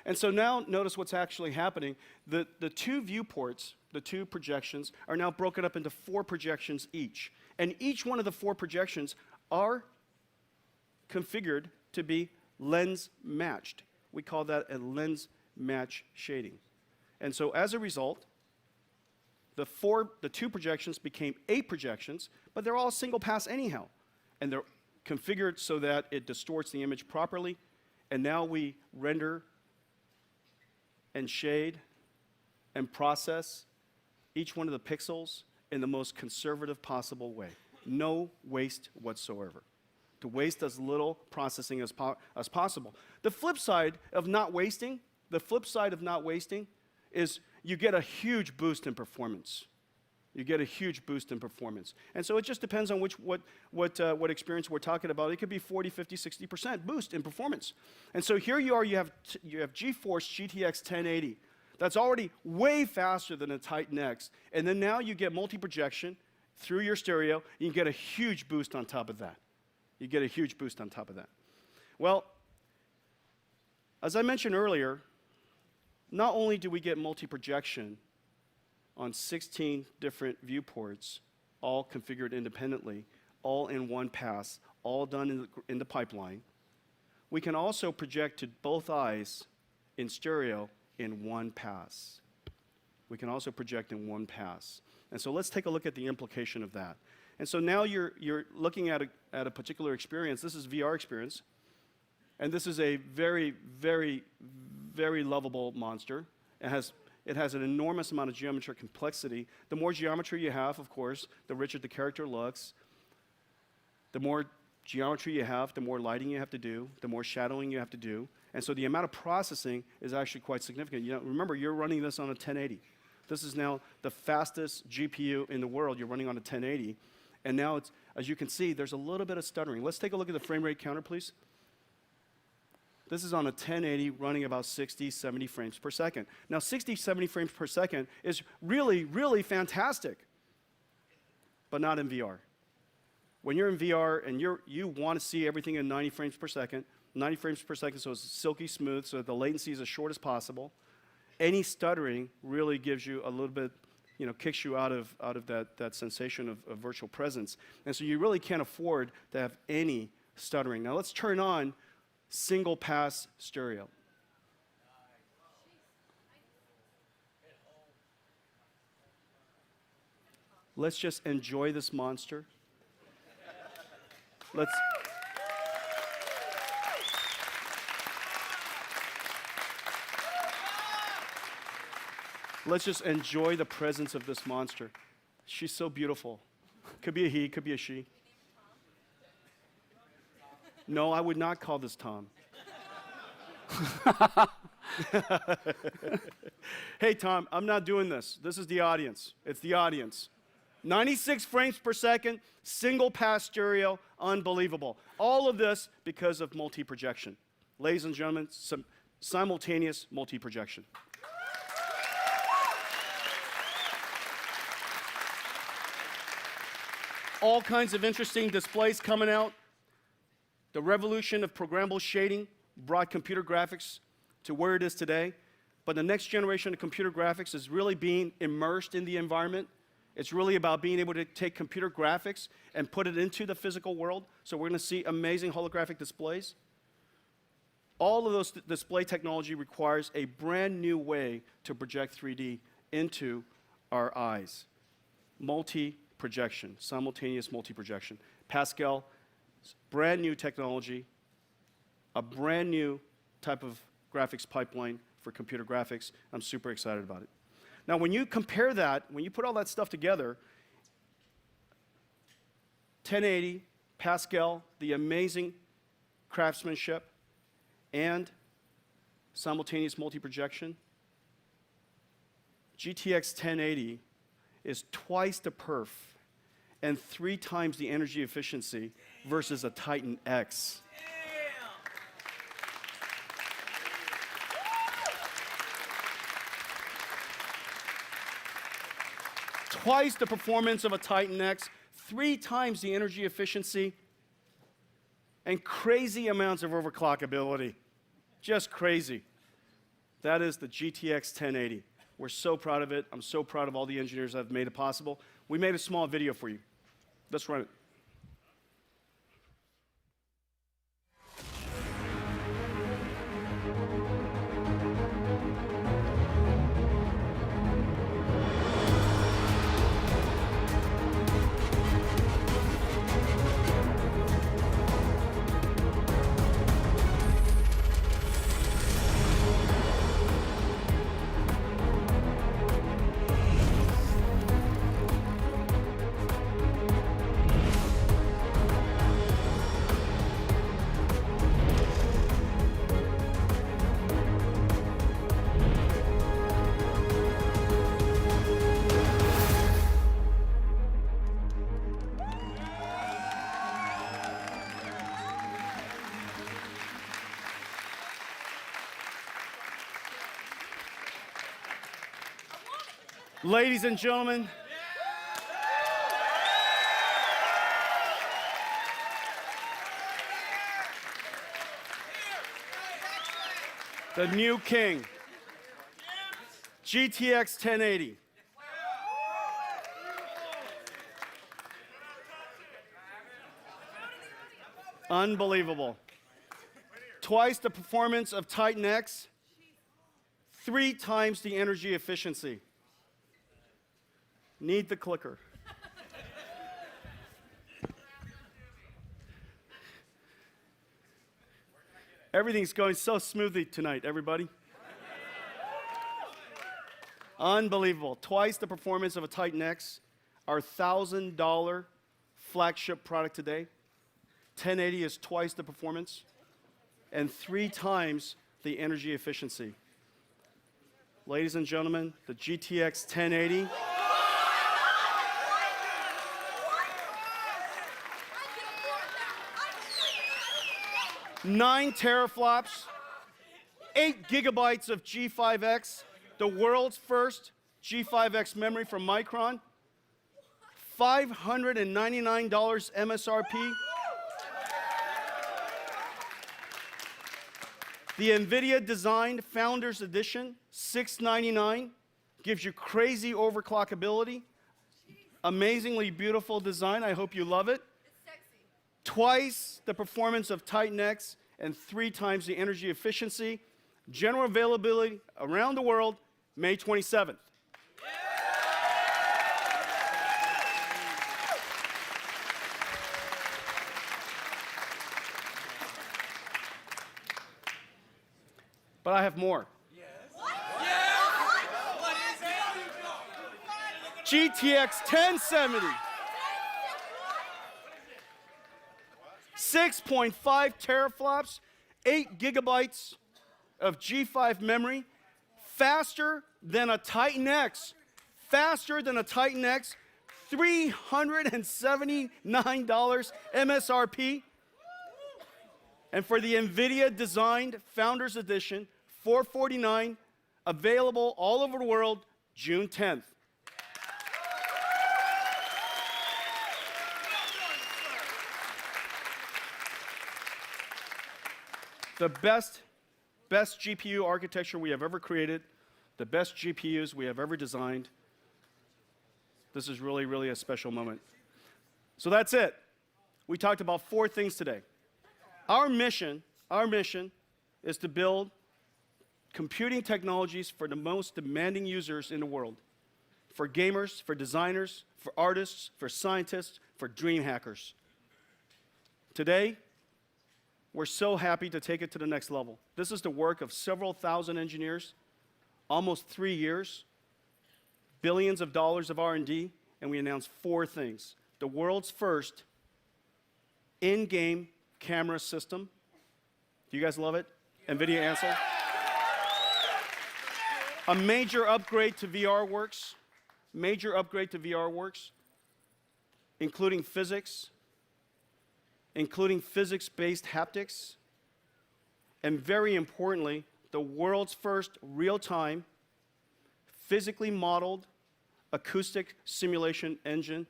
Speaker 2: And so now notice what's actually happening. The 2 viewports, the 2 projections, are now broken up into 4 projections each. And each one of the 4 projections are configured to be lens matched. We call that a lens match shading. And so as a result, the 2 projections became 8 projections, but they're all single pass anyhow. And they're configured so that it distorts the image properly. And now we render and shade and process each one of the pixels in the most conservative possible way. No waste whatsoever. to waste as little processing as possible. The flip side of not wasting, is you get a huge boost in performance. You get a huge boost in performance. And so it just depends on what experience we're talking about. It could be 40, 50, 60% boost in performance. And so here you are, you have GeForce GTX 1080. That's already way faster than a Titan X. And then now you get multi-projection through your stereo. You get a huge boost on top of that. Well, as I mentioned earlier, not only do we get multi-projection on 16 different viewports, all configured independently, all in one pass, all done in the pipeline, we can also project to both eyes in stereo in one pass. And so let's take a look at the implication of that. And so now you're looking at a particular experience. This is VR experience. And this is a very, very, very lovable monster. It has an enormous amount of geometric complexity. The more geometry you have, of course, the richer the character looks. The more geometry you have, the more lighting you have to do, the more shadowing you have to do. And so the amount of processing is actually quite significant. Remember, you're running this on a 1080. This is now the fastest GPU in the world. You're running on a 1080. And now, it's, as you can see, there's a little bit of stuttering. Let's take a look at the frame rate counter, please. This is on a 1080 running about 60, 70 frames per second. Now, 60, 70 frames per second is really, really fantastic, but not in VR. When you're in VR and you want to see everything in 90 frames per second so it's silky smooth, so that the latency is as short as possible, any stuttering really gives you a little bit, kicks you out of that sensation of virtual presence. And so you really can't afford to have any stuttering. Now let's turn on single pass stereo. Let's just enjoy this monster. Let's just enjoy the presence of this monster. She's so beautiful. Could be a he, could be a she. No, I would not call this Tom. Hey, Tom, I'm not doing this. This is the audience. It's the audience. 96 frames per second, single pass stereo, unbelievable. All of this because of multi-projection. Ladies and gentlemen, simultaneous multi-projection. All kinds of interesting displays coming out. The revolution of programmable shading brought computer graphics to where it is today. But the next generation of computer graphics is really being immersed in the environment. It's really about being able to take computer graphics and put it into the physical world. So we're going to see amazing holographic displays. All of those display technology requires a brand new way to project 3D into our eyes. Multi-projection, simultaneous multi-projection. Pascal, brand new technology, a brand new type of graphics pipeline for computer graphics. I'm super excited about it. Now, when you compare that, when you put all that stuff together, 1080, Pascal, the amazing craftsmanship, and simultaneous multi-projection, GTX 1080 is twice the perf and 3 times the energy efficiency versus a Titan X. Twice the performance of a Titan X, 3 times the energy efficiency, and crazy amounts of overclockability. Just crazy. That is the GTX 1080. We're so proud of it. I'm so proud of all the engineers that have made it possible. We made a small video for you. Let's run it. Ladies and gentlemen, the new king, GTX 1080. Unbelievable. Twice the performance of Titan X, 3 times the energy efficiency. Need the clicker. Everything's going so smoothly tonight, everybody. Unbelievable. Twice the performance of a Titan X, our $1,000 flagship product today. 1080 is twice the performance and 3 times the energy efficiency. Ladies and gentlemen, the GTX 1080. Nine teraflops, 8 gigabytes of G5X, the world's first G5X memory from Micron, $599 MSRP. The Nvidia designed Founders Edition, $699, gives you crazy overclockability, amazingly beautiful design. I hope you love it. Twice the performance of Titan X and 3 times the energy efficiency. General availability around the world, May 27th. But I have more. GTX 1070. 6.5 teraflops, 8 gigabytes of G5 memory, faster than a Titan X, $379 MSRP. And for the Nvidia designed Founders Edition, $449, available all over the world, June 10th. The best GPU architecture we have ever created, the best GPUs we have ever designed. This is really, really a special moment. So that's it. We talked about 4 things today. Our mission is to build computing technologies for the most demanding users in the world. For gamers, for designers, for artists, for scientists, for dream hackers. Today, we're so happy to take it to the next level. This is the work of several thousand engineers, almost 3 years, billions of dollars of R&D, and we announced 4 things. The world's first in-game camera system. Do you guys love it? NVIDIA Ansel. A major upgrade to VRWorks, including physics, including physics-based haptics, and very importantly, the world's first real-time, physically modeled acoustic simulation engine,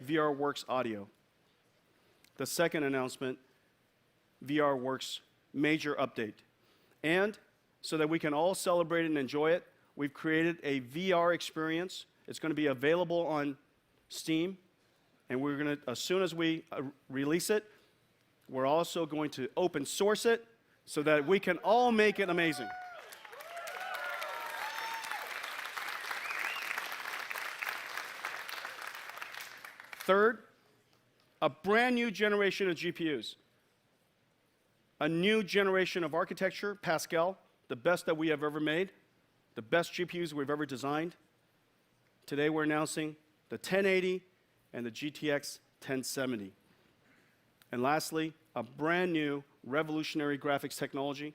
Speaker 2: VRWorks Audio. The second announcement, VRWorks major update. And so that we can all celebrate and enjoy it, we've created a VR experience. It's going to be available on Steam, and we're going to, as soon as we release it, we're also going to open source it so that we can all make it amazing. Third, a brand new generation of GPUs. A new generation of architecture, Pascal, the best that we have ever made, the best GPUs we've ever designed. Today we're announcing the 1080 and the GTX 1070. And lastly, a brand new revolutionary graphics technology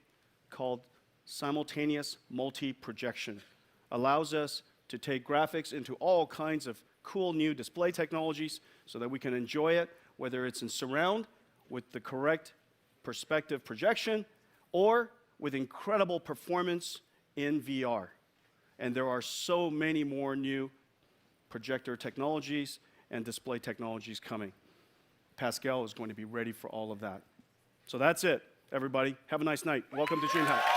Speaker 2: called simultaneous multi-projection. Allows us to take graphics into all kinds of cool new display technologies so that we can enjoy it, whether it's in surround with the correct perspective projection or with incredible performance in VR. And there are so many more new projector technologies and display technologies coming. Pascal is going to be ready for all of that. So that's it, everybody. Have a nice night. Welcome to DreamHack.